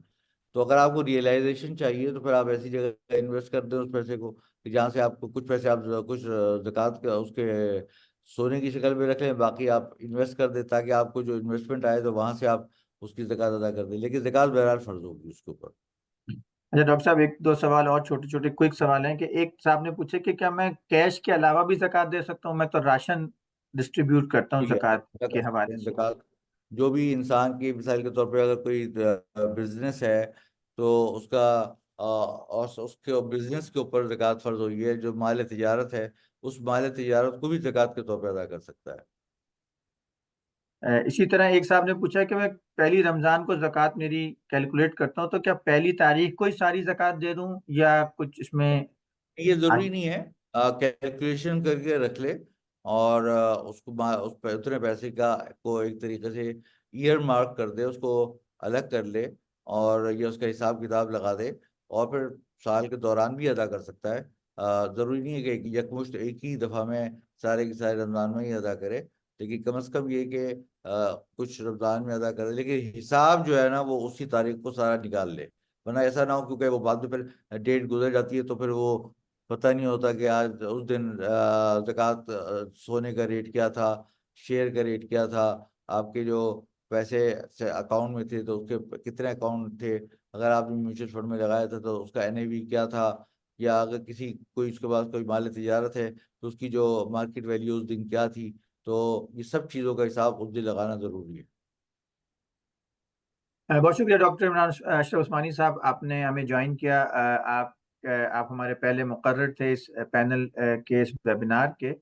تو اگر آپ کو ریئلائزیشن چاہیے تو پھر آپ ایسی جگہ انویسٹ کر دیں اس پیسے کو کہ جہاں سے آپ کو کچھ پیسے، آپ کچھ زکوٰۃ کا اس کے سونے کی شکل میں رکھ لیں، باقی آپ انویسٹ کر دیں تاکہ آپ کو جو انویسٹمنٹ آئے تو وہاں سے آپ اس کی زکوٰۃ ادا کر دیں، لیکن زکوٰۃ بہرحال فرض ہوگی اس کے اوپر. اچھا ڈاکٹر صاحب، ایک دو سوال اور چھوٹے چھوٹے کوئک سوال ہیں. کہ ایک صاحب نے پوچھے کہ کیا میں کیش کے علاوہ بھی زکوٰۃ دے سکتا ہوں؟ میں تو راشن ڈسٹریبیوٹ کرتا ہوں ٹھیک ہے، زکوٰۃ ایسا کے کر سکتے حوالے ہیں. سے. زکوٰۃ جو بھی انسان کی مثال کے طور پہ اگر کوئی بزنس ہے تو اس کا اور اس کے بزنس کے اوپر زکوٰۃ فرض ہوئی ہے. جو مال تجارت ہے اس مال تجارت کو بھی زکوٰۃ کے طور پہ ادا کر سکتا ہے. اسی طرح ایک صاحب نے پوچھا کہ میں پہلی رمضان کو زکوٰۃ میری کیلکولیٹ کرتا ہوں، تو کیا پہلی تاریخ کو ہی ساری زکوٰۃ دے دوں یا کچھ اس میں یہ ضروری نہیں ہے، کیلکولیشن کر کے رکھ لے اور اس کو اس پہ اتنے پیسے کا کو ایک طریقے سے ایئر مارک کر دے، اس کو الگ کر لے اور یہ اس کا حساب کتاب لگا دے، اور پھر سال کے دوران بھی ادا کر سکتا ہے. ضروری نہیں ہے کہ یکمشت ایک ہی دفعہ میں سارے کے سارے رمضان میں ہی ادا کرے، لیکن کم از کم یہ کہ کچھ رمضان میں ادا کرے، لیکن حساب جو ہے نا وہ اسی تاریخ کو سارا نکال لے، ورنہ ایسا نہ ہو کیونکہ وہ بعد میں پھر ڈیٹ گزر جاتی ہے تو پھر وہ پتہ نہیں ہوتا کہ آج اس دن زکوٰۃ سونے کا ریٹ کیا تھا، شیئر کا ریٹ کیا تھا، آپ کے جو پیسے اکاؤنٹ میں تھے تو اس کے کتنے اکاؤنٹ تھے، اگر آپ نے میوچل فنڈ میں لگایا تھا تو اس کا NAV کیا تھا، یا اگر کوئی اس کے پاس کوئی مال تجارت ہے تو اس کی جو مارکیٹ ویلیو اس دن کیا تھی. تو یہ سب چیزوں کا حساب اس دن لگانا ضروری ہے. بہت شکریہ ڈاکٹر عمران اشرف عثمانی صاحب، آپ نے ہمیں جوائن کیا. آپ ہمارے پہلے مقرر تھے اس پینل کے، اس ویبینار کے،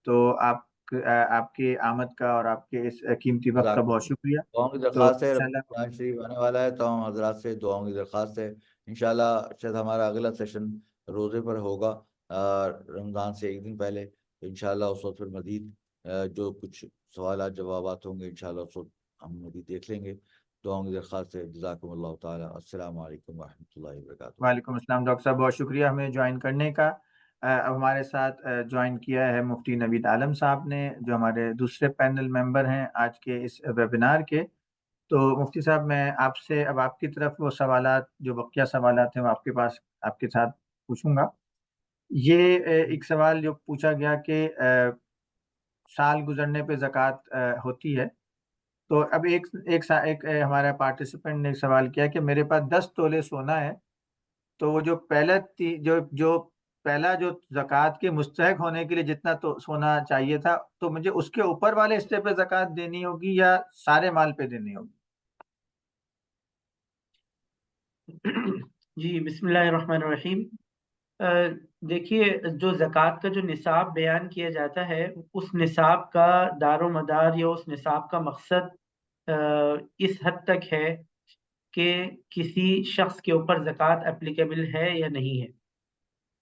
تو آپ کی آمد کا اور آپ کے اس قیمتی وقت کا بہت شکریہ. دعاؤں کی تو درخواست ہے، انشاءاللہ رمضان شریف آنے والا ہے تو ہم حضرات سے دعاؤں کی درخواست ہے. انشاءاللہ شاید ہمارا اگلا سیشن روزے پر ہوگا رمضان سے ایک دن پہلے، تو انشاءاللہ اس وقت پھر مزید جو کچھ سوالات جوابات ہوں گے انشاءاللہ اس وقت ہم مزید دیکھ لیں گے. دعاؤں کی درخواست ہے. جزاکم اللہ تعالیٰ. السلام علیکم ورحمۃ اللہ وبرکاتہ. وعلیکم السلام ڈاکٹر صاحب، بہت شکریہ ہمیں جوائن کرنے کا. اب ہمارے ساتھ جوائن کیا ہے مفتی نوید عالم صاحب نے، جو ہمارے دوسرے پینل ممبر ہیں آج کے اس ویبینار کے. تو مفتی صاحب، میں آپ سے اب آپ کی طرف وہ سوالات، جو بقیہ سوالات ہیں وہ آپ کے پاس آپ کے ساتھ پوچھوں گا. یہ ایک سوال جو پوچھا گیا کہ سال گزرنے پہ زکوٰۃ ہوتی ہے. تو اب ایک ہمارا پارٹیسپینٹ نے ایک سوال کیا کہ میرے پاس 10 تولے سونا ہے، تو وہ جو پہلا جو زکوٰۃ کے مستحق ہونے کے لیے جتنا تو سونا چاہیے تھا، تو مجھے اس کے اوپر والے حصے پہ زکوٰۃ دینی ہوگی یا سارے مال پہ دینی ہوگی؟ جی، بسم اللہ الرحمن الرحیم. دیکھیے، جو زکوٰۃ کا جو نصاب بیان کیا جاتا ہے، اس نصاب کا دار و مدار یا اس نصاب کا مقصد اس حد تک ہے کہ کسی شخص کے اوپر زکوٰۃ اپلیکیبل ہے یا نہیں ہے.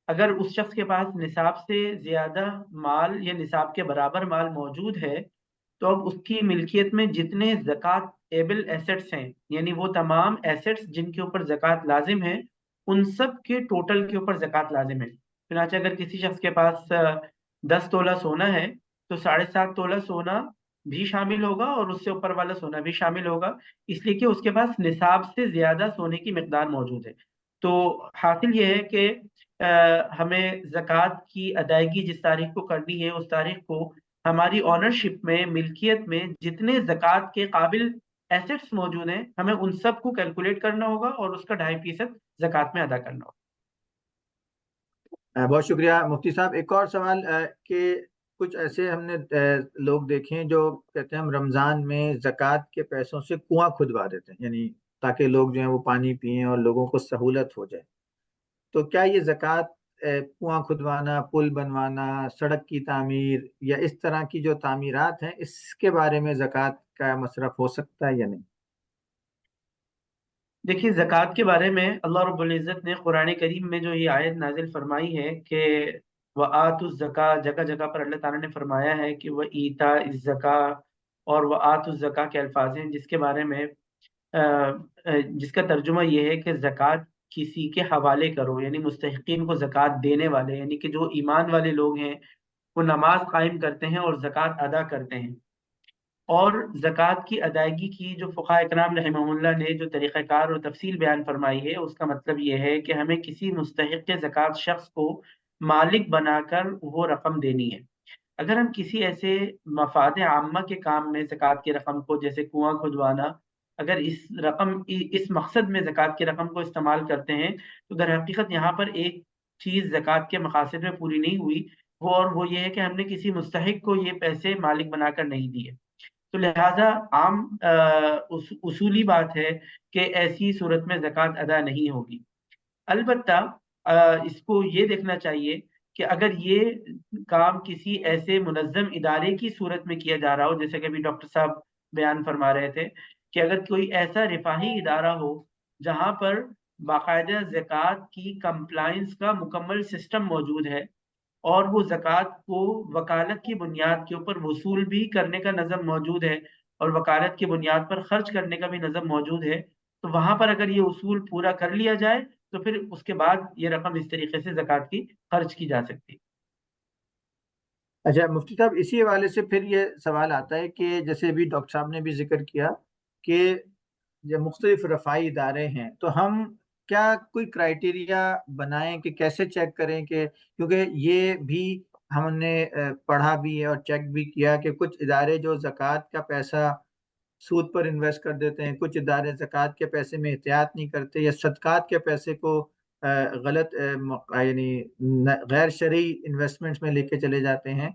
اگر اس شخص کے پاس نصاب سے زیادہ مال یا نصاب کے برابر مال موجود ہے تو اب اس کی ملکیت میں جتنے زکوٰۃ ایبل ایسٹس ہیں، یعنی وہ تمام ایسٹس جن کے اوپر زکوٰۃ لازم ہے، ان سب کے ٹوٹل کے اوپر زکوٰۃ لازم ہے. چنانچہ اگر کسی شخص کے پاس 10 تولہ سونا ہے تو 7.5 تولہ سونا بھی شامل ہوگا اور اس سے اوپر والا سونا بھی شامل ہوگا، اس لیے کہ اس کے پاس نصاب سے زیادہ سونے کی مقدار موجود ہے. تو حاصل یہ ہے کہ ہمیں زکوٰۃ کی ادائیگی جس تاریخ کو کرنی ہے، اس تاریخ کو ہماری آنرشپ میں، ملکیت میں جتنے زکوٰۃ کے قابل ایسٹس موجود ہیں، ہمیں ان سب کو کیلکولیٹ کرنا ہوگا اور اس کا 2.5% زکوٰۃ میں ادا کرنا ہوگا۔ بہت شکریہ مفتی صاحب۔ ایک اور سوال کہ کچھ ایسے ہم نے لوگ دیکھے ہیں جو کہتے ہیں ہم رمضان میں زکوٰۃ کے پیسوں سے کنواں کھدوا دیتے ہیں، یعنی تاکہ لوگ جو ہیں وہ پانی پئیں اور لوگوں کو سہولت ہو جائے۔ تو کیا یہ زکوٰۃ کنواں کھدوانا، پل بنوانا، سڑک کی تعمیر یا اس طرح کی جو تعمیرات ہیں، اس کے بارے میں زکوٰۃ کا مصرف ہو سکتا ہے یا نہیں؟ دیکھیے زکوٰۃ کے بارے میں اللہ رب العزت نے قرآن کریم میں جو یہ آیت نازل فرمائی ہے کہ وَآتُوا الزَّکاۃ، جگہ جگہ پر اللہ تعالیٰ نے فرمایا ہے کہ وَإِیتَاءِ الزَّکاۃ اور وَآتُوا الزَّکاۃ کے الفاظ ہیں، جس کے بارے میں جس کا ترجمہ یہ ہے کہ زکوٰۃ کسی کے حوالے کرو، یعنی مستحقین کو زکوٰۃ دینے والے، یعنی کہ جو ایمان والے لوگ ہیں وہ نماز قائم کرتے ہیں اور زکوٰۃ ادا کرتے ہیں۔ اور زکوٰۃ کی ادائیگی کی جو فقہاء اکرام رحمہ اللہ نے جو طریقہ کار اور تفصیل بیان فرمائی ہے، اس کا مطلب یہ ہے کہ ہمیں کسی مستحق زکوٰۃ شخص کو مالک بنا کر وہ رقم دینی ہے۔ اگر ہم کسی ایسے مفاد عامہ کے کام میں زکوٰۃ کی رقم کو، جیسے کنواں کھدوانا، اگر اس مقصد میں زکوٰۃ کی رقم کو استعمال کرتے ہیں تو در حقیقت یہاں پر ایک چیز زکوٰۃ کے مقاصد میں پوری نہیں ہوئی، وہ یہ ہے کہ ہم نے کسی مستحق کو یہ پیسے مالک بنا کر نہیں دیے۔ تو لہٰذا عام اصولی بات ہے کہ ایسی صورت میں زکوٰۃ ادا نہیں ہوگی۔ البتہ اس کو یہ دیکھنا چاہیے کہ اگر یہ کام کسی ایسے منظم ادارے کی صورت میں کیا جا رہا ہو، جیسے کہ ابھی ڈاکٹر صاحب بیان فرما رہے تھے کہ اگر کوئی ایسا رفاہی ادارہ ہو جہاں پر باقاعدہ زکوٰۃ کی کمپلائنس کا مکمل سسٹم موجود ہے اور وہ زکوٰۃ کو وکالت کی بنیاد کے اوپر وصول بھی کرنے کا نظم موجود ہے اور وکالت کی بنیاد پر خرچ کرنے کا بھی نظم موجود ہے، تو وہاں پر اگر یہ اصول پورا کر لیا جائے تو پھر اس کے بعد یہ رقم اس طریقے سے زکوٰۃ کی خرچ کی جا سکتی۔ اچھا مفتی صاحب، اسی حوالے سے پھر یہ سوال آتا ہے کہ جیسے بھی ڈاکٹر صاحب نے بھی ذکر کیا کہ جو مختلف رفاعی ادارے ہیں، تو ہم کیا کوئی کرائیٹیریا بنائیں کہ کیسے چیک کریں کہ، کیونکہ یہ بھی ہم نے پڑھا بھی ہے اور چیک بھی کیا کہ کچھ ادارے جو زکوٰۃ کا پیسہ سود پر انویسٹ کر دیتے ہیں، کچھ ادارے زکوٰۃ کے پیسے میں احتیاط نہیں کرتے یا صدقات کے پیسے کو غلط یعنی غیر شرعی انویسٹمنٹس میں لے کے چلے جاتے ہیں۔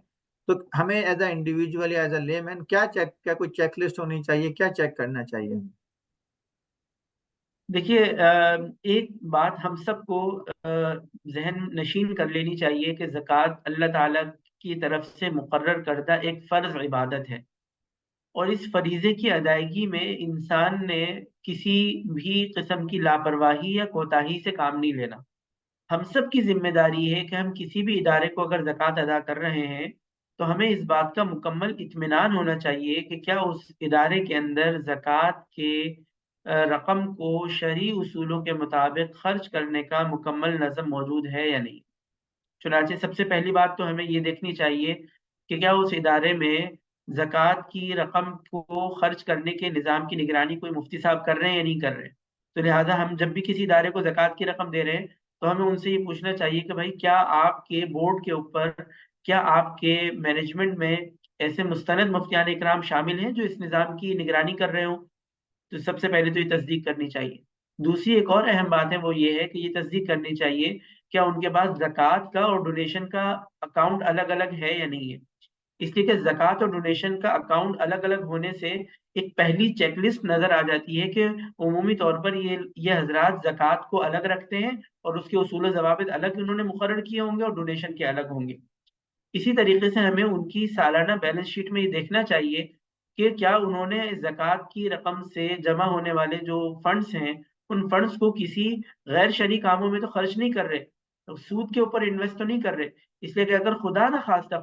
تو ہمیں ایز اے انڈیویجول یا ایز اے لے مین کیا کوئی چیک لسٹ ہونی چاہیے، کیا چیک کرنا چاہیے؟ دیکھیے ایک بات ہم سب کو ذہن نشین کر لینی چاہیے کہ زکوٰۃ اللہ تعالیٰ کی طرف سے مقرر کردہ ایک فرض عبادت ہے، اور اس فریضے کی ادائیگی میں انسان نے کسی بھی قسم کی لاپرواہی یا کوتاہی سے کام نہیں لینا۔ ہم سب کی ذمہ داری ہے کہ ہم کسی بھی ادارے کو اگر زکوٰۃ ادا کر رہے ہیں تو ہمیں اس بات کا مکمل اطمینان ہونا چاہیے کہ کیا اس ادارے کے اندر زکوٰۃ کے رقم کو شرعی اصولوں کے مطابق خرچ کرنے کا مکمل نظم موجود ہے یا نہیں۔ چنانچہ سب سے پہلی بات تو ہمیں یہ دیکھنی چاہیے کہ کیا اس ادارے میں زکوٰۃ کی رقم کو خرچ کرنے کے نظام کی نگرانی کوئی مفتی صاحب کر رہے ہیں یا نہیں کر رہے۔ تو لہٰذا ہم جب بھی کسی ادارے کو زکوٰۃ کی رقم دے رہے ہیں تو ہمیں ان سے یہ پوچھنا چاہیے کہ بھائی کیا آپ کے بورڈ کے اوپر، کیا آپ کے مینجمنٹ میں ایسے مستند مفتیان اکرام شامل ہیں جو اس نظام کی نگرانی کر رہے ہوں۔ تو سب سے پہلے تو یہ تصدیق کرنی چاہیے۔ دوسری ایک اور اہم بات ہے، وہ یہ ہے کہ یہ تصدیق کرنی چاہیے کیا ان کے پاس زکوٰۃ کا اور ڈونیشن کا اکاؤنٹ الگ الگ ہے یا نہیں ہے۔ اس لیے کہ زکوٰۃ اور ڈونیشن کا اکاؤنٹ الگ الگ ہونے سے ایک پہلی چیک لسٹ نظر آ جاتی ہے کہ عمومی طور پر یہ حضرات زکوٰۃ کو الگ رکھتے ہیں اور اس کے اصول و ضوابط الگ انہوں نے مقرر کیے ہوں گے اور ڈونیشن کے الگ ہوں گے۔ اسی طریقے سے ہمیں ان کی سالانہ بیلنس شیٹ میں یہ دیکھنا چاہیے کہ کیا انہوں نے زکوٰۃ کی رقم سے جمع ہونے والے جو فنڈز ہیں ان فنڈز کو کسی غیر شرعی کاموں میں تو خرچ نہیں کر رہے، سود کے اوپر انویسٹ تو نہیں کر رہے۔ اس لیے کہ اگر خدا نخواستہ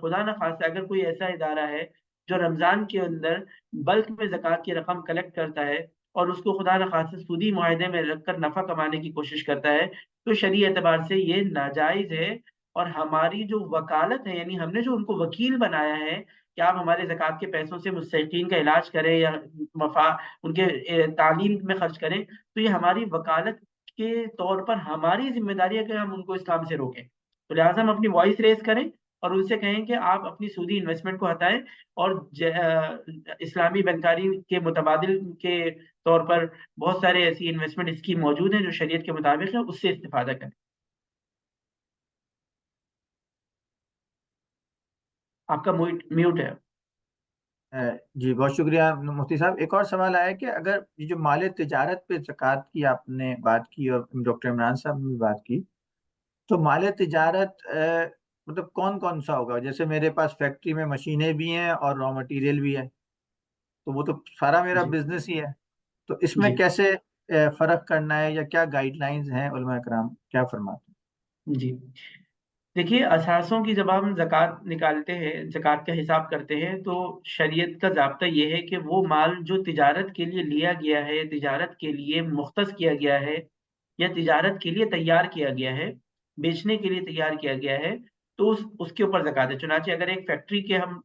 اگر کوئی ایسا ادارہ ہے جو رمضان کے اندر بلک میں زکوٰۃ کی رقم کلیکٹ کرتا ہے اور اس کو خدا نخواستہ سودی معاہدے میں رکھ کر نفع کمانے کی کوشش کرتا ہے، تو شرعی اعتبار سے یہ ناجائز ہے، اور ہماری جو وکالت ہے، یعنی ہم نے جو ان کو وکیل بنایا ہے کہ آپ ہمارے زکوٰۃ کے پیسوں سے مستحقین کا علاج کریں یا ان کے تعلیم میں خرچ کریں، تو یہ ہماری وکالت کے طور پر ہماری ذمہ داری ہے کہ ہم ان کو اس کام سے روکیں۔ تو لہٰذا ہم اپنی وائس ریز کریں اور ان سے کہیں کہ آپ اپنی سودی انویسٹمنٹ کو ہٹائیں اور اسلامی بینکاری کے متبادل کے طور پر بہت سارے ایسی انویسٹمنٹ اسکیم موجود ہیں جو شریعت کے مطابق ہے، اس سے استفادہ کریں۔ آپ کا میوٹ ہے۔ جی بہت شکریہ مفتی صاحب۔ ایک اور سوال آیا کہ اگر یہ جو مال تجارت پہ زکوٰۃ کی آپ نے بات کی اور ڈاکٹر عمران صاحب نے بھی بات کی، تو مال تجارت مطلب کون کون سا ہوگا؟ جیسے میرے پاس فیکٹری میں مشینیں بھی ہیں اور را مٹیریل بھی ہے، تو وہ تو سارا میرا جی بزنس ہی ہے، تو اس میں جی کیسے فرق کرنا ہے یا کیا گائیڈ لائنز ہیں؟ علماء کرام کیا فرماتے ہیں؟ جی دیکھیے، اثاثوں کی جب ہم زکوٰۃ نکالتے ہیں، زکوٰۃ کا حساب کرتے ہیں، تو شریعت کا ضابطہ یہ ہے کہ وہ مال جو تجارت کے لیے لیا گیا ہے، تجارت کے لیے مختص کیا گیا ہے یا تجارت کے لیے تیار کیا گیا ہے، بیچنے کے لیے تیار کیا گیا ہے، تو اس کے اوپر زکوٰۃ ہے۔ چنانچہ اگر ایک فیکٹری کے ہم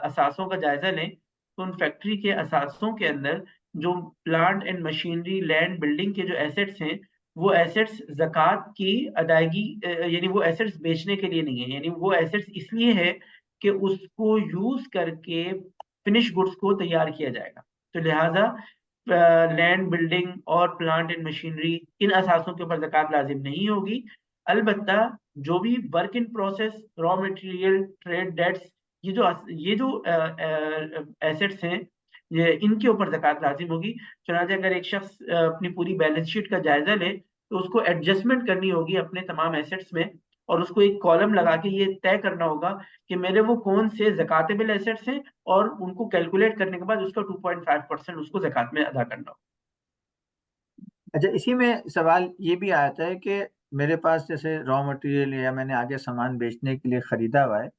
اثاثوں کا جائزہ لیں تو ان فیکٹری کے اثاثوں کے اندر جو plant and machinery, land, building کے جو ایسٹس ہیں، وہ ایسٹس زکوٰۃ کی ادائیگی یعنی وہ ایسٹس بیچنے کے لیے نہیں ہے، یعنی وہ ایسٹس اس لیے ہے کہ اس کو یوز کر کے فنش گڈس کو تیار کیا جائے گا۔ تو لہٰذا لینڈ، بلڈنگ اور پلانٹ اینڈ مشینری، ان اثاثوں کے اوپر زکوٰۃ لازم نہیں ہوگی۔ البتہ جو بھی work in process, raw material, trade debts, یہ جو ایسٹس ہیں، ان کے اوپر زکوٰۃ لازم ہوگی۔ چنانچہ اگر ایک شخص اپنی پوری بیلنس شیٹ کا جائزہ لے تو اس کو ایڈجسٹمنٹ کرنی ہوگی اپنے تمام ایسٹس میں، اور اس کو ایک کالم لگا کے یہ طے کرنا ہوگا کہ میرے وہ کون سے زکاتبل ایسٹس ہیں، اور ان کو کیلکولیٹ کرنے کے بعد اس کا 2.5% اس کو زکات میں ادا کرنا ہوگا۔ اچھا، اسی میں سوال یہ بھی آتا ہے کہ میرے پاس جیسے را مٹیریل یا میں نے آگے سامان بیچنے کے لیے خریدا ہوا ہے،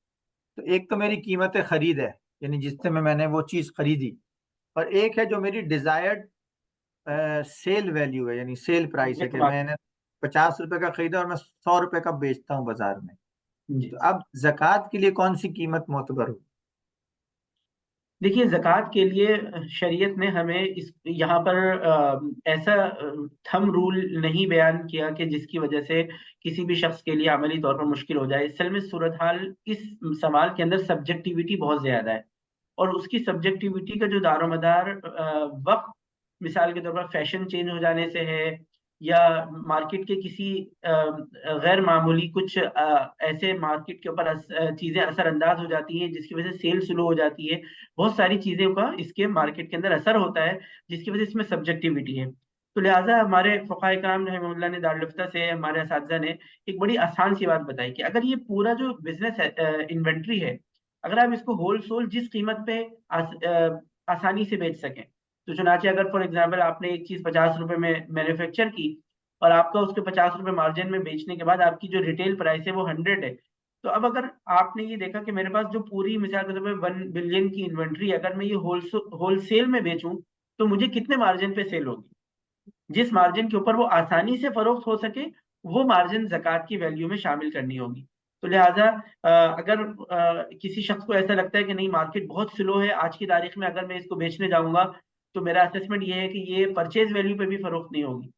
تو ایک تو میری قیمت خرید ہے، یعنی جس سے میں نے وہ چیز خریدی، اور ایک ہے جو میری ڈیزائرڈ سیل ویلیو ہے، یعنی سیل پرائس ہے کہ میں نے 50 روپے کا خریدا اور میں 100 روپے کا بیچتا ہوں بازار میں، تو اب زکوٰۃ کے لیے کون سی قیمت معتبر ہو؟ دیکھیے، زکوٰۃ کے لیے شریعت نے ہمیں یہاں پر ایسا تھم رول نہیں بیان کیا کہ جس کی وجہ سے کسی بھی شخص کے لیے عملی طور پر مشکل ہو جائے۔ اصل میں صورتحال اس سوال کے اندر سبجیکٹیوٹی بہت زیادہ ہے، اور اس کی سبجیکٹیوٹی کا جو دار و مدار وقت، مثال کے طور پر فیشن چینج ہو جانے سے ہے، یا مارکیٹ کے کسی غیر معمولی کچھ ایسے مارکیٹ کے اوپر چیزیں اثر انداز ہو جاتی ہیں جس کی وجہ سے سیل سلو ہو جاتی ہے۔ بہت ساری چیزوں کا اس کے مارکیٹ کے اندر اثر ہوتا ہے جس کی وجہ سے اس میں سبجیکٹیوٹی ہے۔ تو لہٰذا ہمارے فقہاء کرام رحمہ اللہ نے دارالفتہ سے ہمارے اساتذہ نے ایک بڑی آسان سی بات بتائی کہ اگر یہ پورا جو بزنس انوینٹری ہے، اگر آپ اس کو ہول سول جس قیمت پہ آسانی سے بیچ سکیں، تو چنانچہ اگر فار ایگزامپل آپ نے ایک چیز 50 روپے میں مینوفیکچر کی اور آپ کا اس کے 50 روپے مارجن میں بیچنے کے بعد آپ کی جو ریٹیل پرائس ہے وہ 100 ہے، تو اب اگر آپ نے یہ دیکھا کہ میرے پاس جو پوری مثال کے طور پہ 1 بلین کی انوینٹری ہے، اگر میں یہ ہول سیل میں بیچوں تو مجھے کتنے مارجن پہ سیل ہوگی؟ جس مارجن کے اوپر وہ آسانی سے فروخت ہو سکے وہ مارجن زکوٰۃ کی ویلیو میں شامل کرنی ہوگی۔ تو لہٰذا اگر کسی شخص کو ایسا لگتا ہے کہ نہیں مارکیٹ بہت سلو ہے آج کی تاریخ میں، اگر میں اس کو بیچنے جاؤں گا تو میرا اسیسمنٹ یہ ہے کہ یہ پرچیز ویلیو پہ بھی فروخت نہیں ہوگی،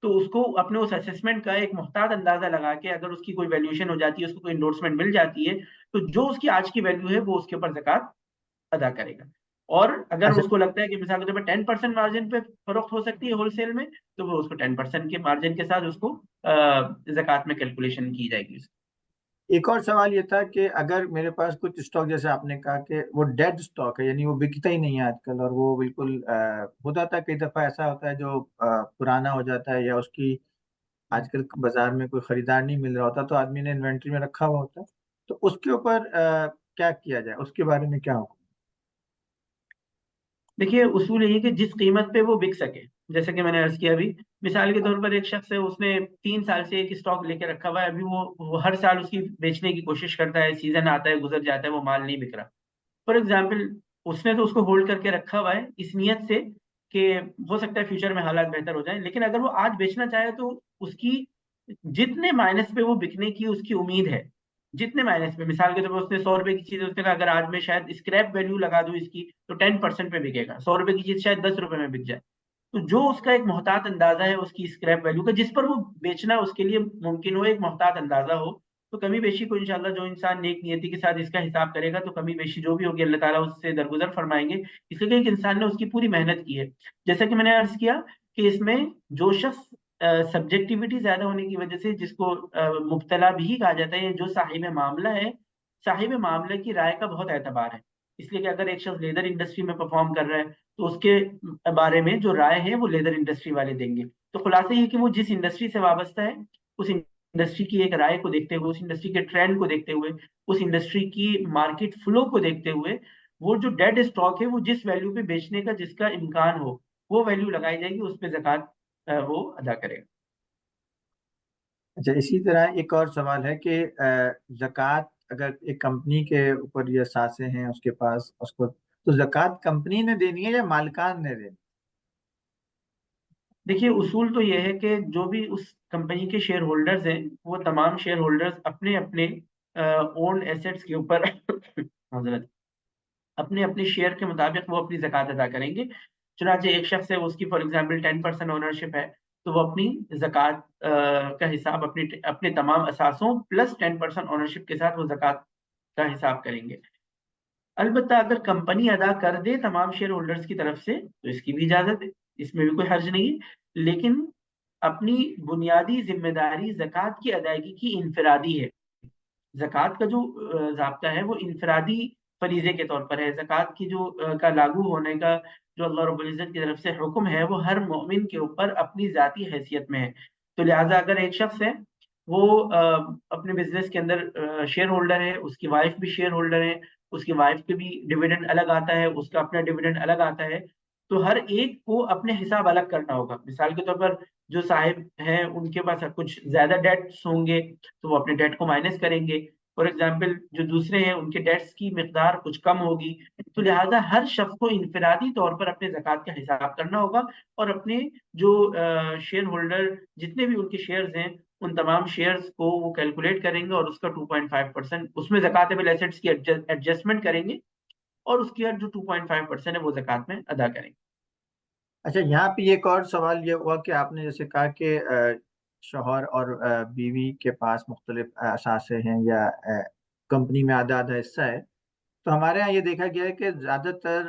تو اس کو اپنے اس اسیسمنٹ کا ایک محتاط اندازہ لگا کے اگر اس کی کوئی ویلیوشن ہو جاتی ہے، اس کو کوئی انڈورسمنٹ مل جاتی ہے، تو جو اس کی آج کی ویلیو ہے وہ اس کے اوپر زکوٰۃ ادا کرے گا۔ اور اگر اچھا اس کو لگتا ہے کہ مثال کے طور پر 10% مارجن پہ فروخت ہو سکتی ہے ہول سیل میں، تو وہ اس کو 10% کے مارجن کے ساتھ اس کو زکوٰۃ میں کیلکولیشن کی جائے گی۔ ایک اور سوال یہ تھا کہ اگر میرے پاس کچھ اسٹاک، جیسے آپ نے کہا کہ وہ ڈیڈ اسٹاک ہے، یعنی وہ بکتا ہی نہیں ہے آج کل، اور وہ بالکل ہوتا تھا کئی دفعہ ایسا ہوتا ہے جو پرانا ہو جاتا ہے یا اس کی آج کل بازار میں کوئی خریدار نہیں مل رہا ہوتا، تو آدمی نے انوینٹری میں رکھا ہوا ہوتا ہے، تو اس کے اوپر کیا کیا جائے؟ اس کے بارے میں کیا حکم؟ دیکھیے، اصول یہی کہ جس قیمت پہ وہ بک سکے، جیسے کہ میں نے عرض کیا ابھی، مثال کے طور پر ایک شخص ہے، اس نے 3 سال سے ایک اسٹاک لے کے رکھا ہوا ہے، ابھی وہ ہر سال اس کی بیچنے کی کوشش کرتا ہے، سیزن آتا ہے گزر جاتا ہے، وہ مال نہیں بک رہا، فار ایگزامپل اس نے تو اس کو ہولڈ کر کے رکھا ہوا ہے اس نیت سے کہ ہو سکتا ہے فیوچر میں حالات بہتر ہو جائیں، لیکن اگر وہ آج بیچنا چاہے تو اس کی جتنے مائنس پہ وہ بکنے کی اس کی امید ہے، جتنے مائنس پہ، مثال کے طور پر اس نے 100 روپے کی چیز، اس نے کہا اگر آج میں شاید اسکریپ ویلیو لگا دوں اس کی تو 10% پہ بکے گا، 100 روپے کی چیز شاید 10 روپے میں بک جائے، تو جو اس کا ایک محتاط اندازہ ہے اس کی اسکریپ ویلیو کا، جس پر وہ بیچنا اس کے لیے ممکن ہو، ایک محتاط اندازہ ہو، تو کمی بیشی کو انشاءاللہ جو انسان نیک نیتی کے ساتھ اس کا حساب کرے گا تو کمی بیشی جو بھی ہوگی اللہ تعالیٰ اس سے درگزر فرمائیں گے، اس لیے کہ ایک انسان نے اس کی پوری محنت کی ہے۔ جیسا کہ میں نے عرض کیا کہ اس میں جو شخص سبجیکٹیوٹی زیادہ ہونے کی وجہ سے جس کو مبتلا بھی کہا جاتا ہے، جو صاحب معاملہ ہے، صاحب معاملہ کی رائے کا بہت اعتبار ہے، اس لیے کہ اگر ایک شخص لیدر انڈسٹری میں پرفارم کر رہا ہے تو اس کے بارے میں جو رائے ہے وہ لیدر انڈسٹری والے دیں گے۔ تو خلاصہ یہ کہ وہ جس انڈسٹری سے وابستہ ہے اس انڈسٹری کی ایک رائے کو دیکھتے ہوئے، اس انڈسٹری کے ٹرینڈ کو دیکھتے ہوئے، اس انڈسٹری کی مارکیٹ فلو کو دیکھتے ہوئے وہ جو ڈیڈ اسٹاک ہے وہ جس ویلیو پہ بیچنے کا جس کا امکان ہو وہ ویلیو لگائی جائے گی، اس پہ زکوٰۃ وہ ادا کرے گا۔ اچھا، اسی طرح ایک اور سوال ہے کہ زکوٰۃ اگر ایک کمپنی کے اوپر یہ اثاثے ہیں اس کے پاس، اس کو تو زکوٰۃ کمپنی نے دینی ہے یا مالکان نے دینی؟ دیکھیے اصول تو یہ ہے کہ جو بھی اس کمپنی کے شیئر ہولڈرز ہیں وہ تمام شیئر ہولڈرز اپنے اپنے اون ایسیٹس کے اوپر حضرت اپنے اپنے شیئر کے مطابق وہ اپنی زکوٰۃ ادا کریں گے۔ چنانچہ ایک شخص ہے اس کی فار ایگزامپل 10% اونرشپ ہے تو وہ اپنی زکوٰۃ کا حساب اپنے تمام اثاثوں پلس 10% اونرشپ کے ساتھ وہ زکوٰۃ کا حساب کریں گے۔ البتہ اگر کمپنی ادا کر دے تمام شیئر ہولڈرز کی طرف سے تو اس کی بھی اجازت ہے، اس میں بھی کوئی حرج نہیں ہے، لیکن اپنی بنیادی ذمہ داری زکوٰۃ کی ادائیگی کی انفرادی ہے۔ زکوٰۃ کا جو ضابطہ ہے وہ انفرادی فریضے کے طور پر ہے۔ زکوٰۃ کی جو کا لاگو ہونے کا جو اللہ رب العزت کی طرف سے حکم ہے وہ ہر مومن کے اوپر اپنی ذاتی حیثیت میں ہے۔ تو لہٰذا اگر ایک شخص ہے وہ اپنے بزنس کے اندر شیئر ہولڈر ہے، اس کی وائف بھی شیئر ہولڈر ہے، اس کی وائف کے بھی ڈویڈنڈ الگ آتا ہے، اس کا اپنا ڈویڈنڈ الگ آتا ہے، تو ہر ایک کو اپنے حساب الگ کرنا ہوگا۔ مثال کے طور پر جو صاحب ہیں ان کے پاس کچھ زیادہ ڈیٹس ہوں گے تو وہ اپنے ڈیٹ کو مائنس کریں گے، فار ایگزامپل جو دوسرے ہیں ان کے ڈیٹس کی مقدار کچھ کم ہوگی، تو لہٰذا ہر شخص کو انفرادی طور پر اپنے زکوٰۃ کا حساب کرنا ہوگا اور اپنے جو شیئر ہولڈر جتنے بھی ان کے شیئرز ہیں ان تمام شیئرز کو وہ کیلکولیٹ کریں گے اور اس کا 2.5% اس میں زکوٰۃ ایسیٹس کی ایڈجسٹمنٹ کریں گے اور اس کی جو 2.5% ہے وہ زکوٰۃ میں ادا کریں گے۔ اچھا، یہاں پہ ایک اور سوال یہ ہوا کہ آپ نے جیسے کہا کہ شوہر اور بیوی کے پاس مختلف اثاثے ہیں یا کمپنی میں آدھا آدھا حصہ ہے، تو ہمارے ہاں یہ دیکھا گیا ہے کہ زیادہ تر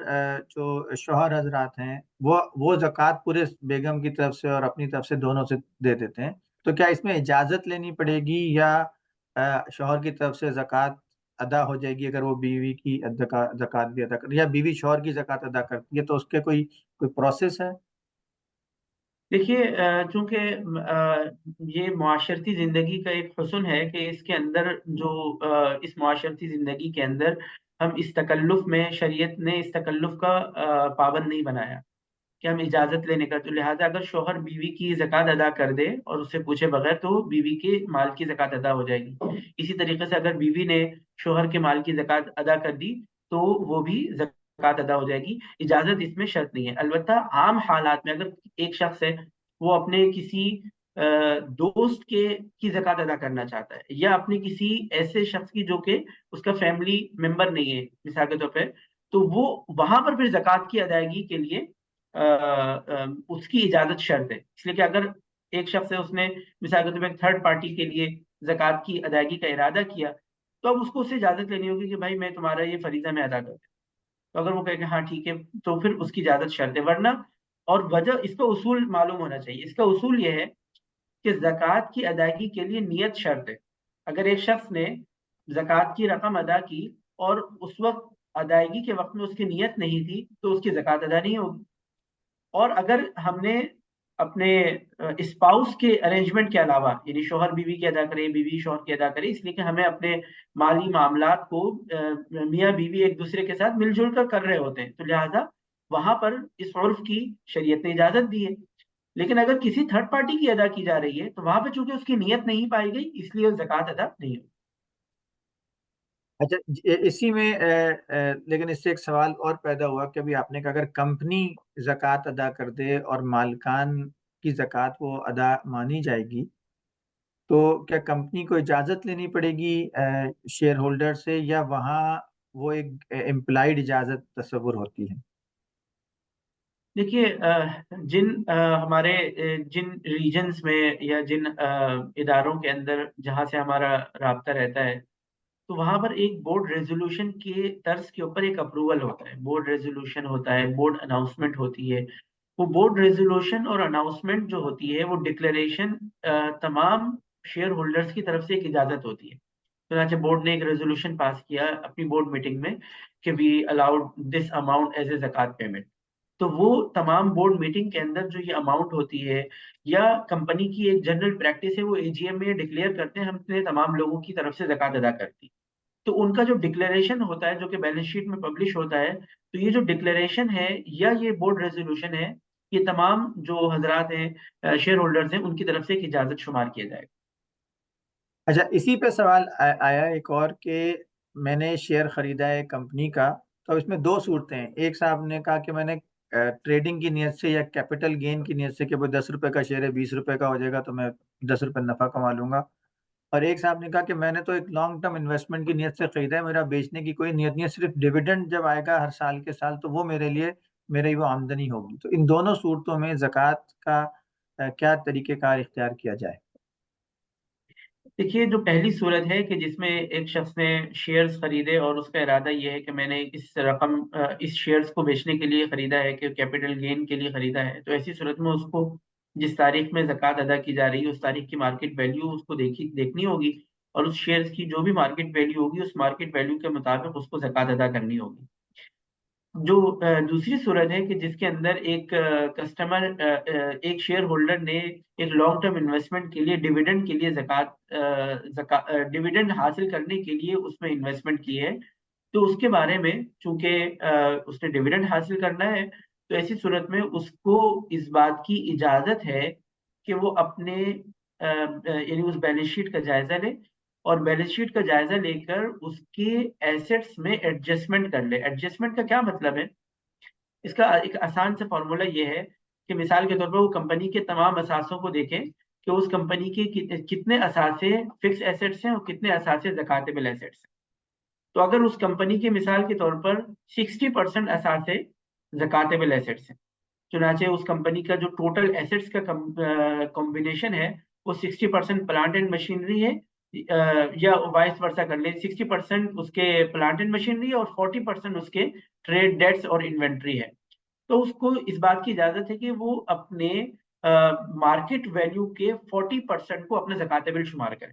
جو شوہر حضرات ہیں وہ زکوٰۃ پورے بیگم کی طرف سے اور اپنی طرف سے دونوں سے دے دیتے ہیں، تو کیا اس میں اجازت لینی پڑے گی یا شوہر کی طرف سے زکوٰۃ ادا ہو جائے گی اگر وہ بیوی کی زکوٰۃ بھی ادا کر، یا بیوی شوہر کی زکوٰۃ ادا کرتی ہے تو اس کے کوئی پروسیس ہے؟ دیکھیے چونکہ یہ معاشرتی زندگی کا ایک حسن ہے کہ اس کے اندر جو اس معاشرتی زندگی کے اندر ہم اس تکلف میں شریعت نے اس تکلف کا پابند نہیں بنایا کہ ہم اجازت لینے کا، تو لہٰذا اگر شوہر بیوی کی زکوٰۃ ادا کر دے اور اسے پوچھے بغیر تو بیوی کے مال کی زکوٰۃ ادا ہو جائے گی۔ اسی طریقے سے اگر بیوی نے شوہر کے مال کی زکوٰۃ ادا کر دی تو وہ بھی زکوٰۃ ادا ہو جائے گی، اجازت اس میں شرط نہیں ہے۔ البتہ عام حالات میں اگر ایک شخص ہے وہ اپنے کسی دوست کی زکوٰۃ ادا کرنا چاہتا ہے یا اپنے کسی ایسے شخص کی جو کہ اس کا فیملی ممبر نہیں ہے مثال کے طور پہ، تو وہ وہاں پر پھر زکوٰۃ کی ادائیگی کے لیے اس کی اجازت شرط ہے، اس لیے کہ اگر ایک شخص ہے اس نے مثال کے طور پہ ایک تھرڈ پارٹی کے لیے زکوٰۃ کی ادائیگی کا ارادہ کیا تو اب اس کو اس سے اجازت لینی ہوگی کہ بھائی میں تمہارا یہ فریضہ میں ادا کرتا ہوں، تو اگر وہ کہے کہ ہاں ٹھیک ہے تو پھر اس کی اجازت شرط ہے، ورنہ اور وجہ اس کا اصول معلوم ہونا چاہیے۔ اس کا اصول یہ ہے کہ زکوٰۃ کی ادائیگی کے لیے نیت شرط ہے۔ اگر ایک شخص نے زکوٰۃ کی رقم ادا کی اور اس وقت ادائیگی کے وقت میں اس کی نیت نہیں تھی تو اس کی زکوٰۃ ادا نہیں ہوگی۔ اور اگر ہم نے اپنے اسپاؤس کے ارینجمنٹ کے علاوہ یعنی شوہر بیوی کی ادا کرے، بیوی شوہر کی ادا کرے، اس لیے کہ ہمیں اپنے مالی معاملات کو میاں بیوی ایک دوسرے کے ساتھ مل جل کر رہے ہوتے ہیں، تو لہٰذا وہاں پر اس عرف کی شریعت نے اجازت دی ہے۔ لیکن اگر کسی تھرڈ پارٹی کی ادا کی جا رہی ہے تو وہاں پہ چونکہ اس کی نیت نہیں پائی گئی اس لیے زکوٰۃ ادا نہیں ہوگی۔ اچھا، اسی میں لیکن اس سے ایک سوال اور پیدا ہوا کہ ابھی آپ نے کہا اگر کمپنی زکوٰۃ ادا کر دے اور مالکان کی زکوٰۃ وہ ادا مانی جائے گی تو کیا کمپنی کو اجازت لینی پڑے گی شیئر ہولڈر سے یا وہاں وہ ایک امپلائڈ اجازت تصور ہوتی ہے؟ دیکھیے ہمارے جن ریجنز میں یا جن اداروں کے اندر جہاں سے ہمارا رابطہ رہتا ہے، تو وہاں پر ایک بورڈ ریزولوشن کے طرز کے اوپر ایک اپروول ہوتا ہے، بورڈ ریزولوشن ہوتا ہے، بورڈ اناؤنسمنٹ ہوتی ہے. وہ بورڈ ریزولوشن اور اناؤنسمنٹ جو ہوتی ہے وہ ڈکلیریشن تمام شیئر ہولڈرز کی طرف سے ایک اجازت ہوتی ہے. چنانچہ بورڈ نے ایک ریزولوشن پاس کیا اپنی بورڈ میٹنگ میں کہ we allowed this amount as a zakat payment. تو وہ تمام بورڈ میٹنگ کے اندر جو یہ اماؤنٹ ہوتی ہے یا کمپنی کی ایک جنرل پریکٹس ہے، وہ اے جی ایم میں ڈکلیئر کرتے ہیں ہم نے تمام لوگوں کی طرف سے زکوٰۃ ادا کرتی. تو ان کا جو ڈکلیریشن ہوتا ہے جو کہ بیلنس شیٹ میں پبلش ہوتا ہے، تو یہ جو ڈکلیریشن ہے یا یہ بورڈ ریزولوشن ہے، یہ تمام جو حضرات ہیں شیئر ہولڈرز ہیں ان کی طرف سے ایک اجازت شمار کیا جائے گا. اچھا، اسی پہ سوال آیا ایک اور کہ میں نے شیئر خریدا ہے کمپنی کا، تو اس میں دو صورتیں ہیں. ایک صاحب نے کہا کہ میں نے ٹریڈنگ کی نیت سے یا کیپٹل گین کی نیت سے کہ وہ 10 روپے کا شیئر ہے 20 روپے کا ہو جائے گا تو میں 10 روپے نفع کما لوں گا. اور ایک صاحب نے کہا کہ میں نے تو ایک لانگ ٹرم انویسٹمنٹ کی نیت سے خریدا ہے، میرا بیچنے کی کوئی نیت نہیں ہے، صرف ڈیویڈنڈ جب آئے گا ہر سال کے سال تو وہ میرے لیے میری وہ آمدنی ہوگی. تو ان دونوں صورتوں میں زکوٰۃ کا کیا طریقہ کار اختیار کیا جائے؟ دیکھیے، جو پہلی صورت ہے کہ جس میں ایک شخص نے شیئرز خریدے اور اس کا ارادہ یہ ہے کہ میں نے اس شیئرز کو بیچنے کے لیے خریدا ہے کہ کیپٹل گین کے لیے خریدا ہے، تو ایسی صورت میں اس کو جس تاریخ میں زکوٰۃ ادا کی جا رہی ہے اس تاریخ کی مارکیٹ ویلیو اس کو دیکھنی ہوگی، اور اس شیئرز کی جو بھی مارکیٹ ویلیو ہوگی اس مارکیٹ ویلیو کے مطابق اس کو زکوٰۃ ادا کرنی ہوگی. جو دوسری صورت ہے کہ جس کے اندر ایک کسٹمر ایک شیئر ہولڈر نے ایک لانگ ٹرم انویسٹمنٹ کے لیے ڈیویڈنڈ کے لیے ڈیویڈنڈ حاصل کرنے کے لیے اس میں انویسٹمنٹ کی ہے، تو اس کے بارے میں چونکہ اس نے ڈیویڈنڈ حاصل کرنا ہے، تو ایسی صورت میں اس کو اس بات کی اجازت ہے کہ وہ اپنے یعنی اس بیلنس شیٹ کا جائزہ لے اور بیلنس شیٹ کا جائزہ لے کر اس کے ایسیٹس میں ایڈجسٹمنٹ کر لے. ایڈجسٹمنٹ کا کیا مطلب ہے؟ اس کا ایک آسان سے فارمولا یہ ہے کہ مثال کے طور پر وہ کمپنی کے تمام اثاثوں کو دیکھیں کہ اس کمپنی کے کتنے اثاثے فکس ایسیٹس ہیں اور کتنے اثاثے زکاتیبل ایسیٹس ہیں. تو اگر اس کمپنی کے مثال کے طور پر 60% اثاثے زکاتیبل ایسیٹس ہیں، چنانچہ اس کمپنی کا جو ٹوٹل ایسیٹس کا کمبینیشن ہے وہ 60% پلانٹ اینڈ مشینری ہے، یا وائس ورسا کر لیں 60% اس کے پلانٹ اینڈ مشینری اور 40% اس کے ٹریڈ ڈیٹس اور انوینٹری ہے، تو اس کو اس بات کی اجازت ہے کہ وہ اپنے مارکیٹ ویلیو کے 40% کو اپنے زکاتیبل شمار کرے،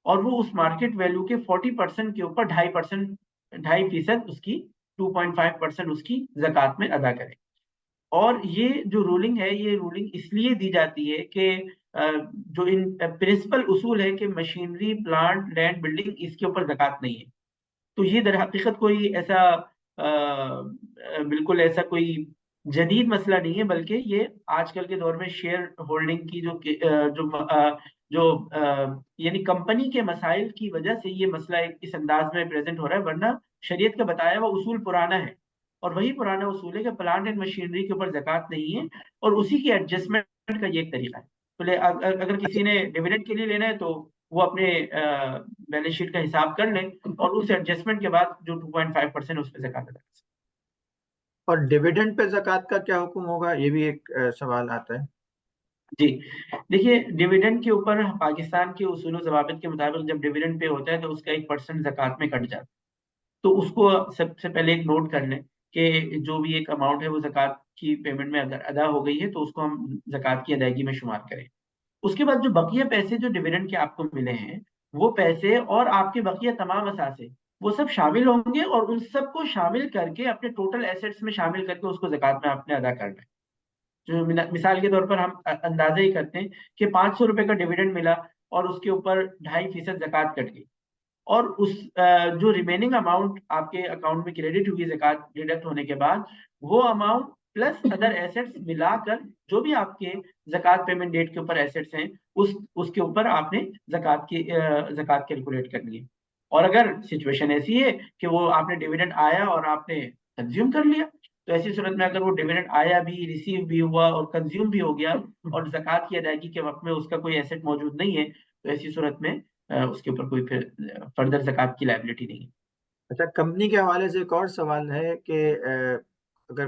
اور وہ اس مارکیٹ ویلیو کے 40% کے اوپر 2.5% اس کی 2.5% اس کی زکوٰۃ میں ادا کرے. اور یہ جو رولنگ ہے یہ رولنگ اس لیے دی جاتی ہے کہ جو ان پرنسپل اصول ہے کہ مشینری پلانٹ لینڈ بلڈنگ اس کے اوپر زکوٰۃ نہیں ہے. تو یہ در حقیقت کوئی ایسا بالکل ایسا کوئی جدید مسئلہ نہیں ہے، بلکہ یہ آج کل کے دور میں شیئر ہولڈنگ کی جو یعنی کمپنی کے مسائل کی وجہ سے یہ مسئلہ اس انداز میں پریزنٹ ہو رہا ہے، ورنہ شریعت کا بتایا ہوا اصول پرانا ہے، اور وہی پرانا اصول ہے کہ پلانٹ اینڈ مشینری کے اوپر زکوٰۃ نہیں ہے، اور اسی کی ایڈجسٹمنٹ کا یہ ایک طریقہ ہے. اگر کسی نے ڈیویڈنڈ کے لیے لینا ہے تو وہ اپنے بیلنس شیٹ کا حساب کر لیں اور اس ایڈجسٹمنٹ کے بعد جو 2.5% اس پہ زکوٰۃ ادا کر سکتے. اور ڈیویڈنڈ پہ زکوٰۃ کا کیا حکم ہوگا، یہ بھی ایک سوال آتا ہے. جی دیکھیے، ڈیویڈنڈ کے اوپر پاکستان کے اصول و ضوابط کے مطابق جب ڈیویڈنڈ پہ ہوتا ہے تو اس کا 1% زکوٰۃ میں کٹ جاتا ہے. تو اس کو سب سے پہلے ایک نوٹ کر لیں کہ جو بھی ایک اماؤنٹ ہے وہ زکوٰۃ کی پیمنٹ میں اگر ادا ہو گئی ہے تو اس کو ہم زکوٰۃ کی ادائیگی میں شمار کریں. اس کے بعد جو بقیہ پیسے جو ڈیویڈنڈ کے آپ کو ملے ہیں وہ پیسے اور آپ کے بقیہ تمام اثاثے وہ سب شامل ہوں گے، اور ان سب کو شامل کر کے اپنے ٹوٹل ایسیٹس میں شامل کر کے اس کو زکوٰۃ میں آپ نے ادا کرنا ہے. جو مثال کے طور پر ہم اندازہ ہی کرتے ہیں کہ 500 روپے کا ڈیویڈنڈ ملا اور اس کے اوپر 2.5% زکوٰۃ کٹ گئی، اور اس جو ریمیننگ اماؤنٹ آپ کے اکاؤنٹ میں کریڈٹ ہوئی زکوٰۃ ڈیڈکٹ ہونے کے بعد، وہ اماؤنٹ پلس ادر ایسیٹس ملا کر جو بھی آپ کے زکوٰۃ پیمنٹ ڈیٹ کے اوپر ایسیٹس ہیں اس کے اوپر آپ نے زکوٰۃ کیلکولیٹ کرنی ہے. اور اگر سچویشن ایسی ہے کہ وہ آپ نے ڈیویڈنڈ آیا اور آپ نے کنزیوم کر لیا، تو ایسی صورت میں اگر وہ ڈیویڈنڈ آیا بھی، ریسیو بھی ہوا اور کنزیوم بھی ہو گیا اور زکوٰۃ کی ادائیگی کے وقت میں اس کا کوئی ایسیٹ موجود نہیں ہے، تو ایسی صورت میں اس کے اوپر کوئی پھر فردر زکوٰۃ کی لائبلٹی نہیں ہے. اچھا، کمپنی کے حوالے سے ایک اور سوال ہے کہ اگر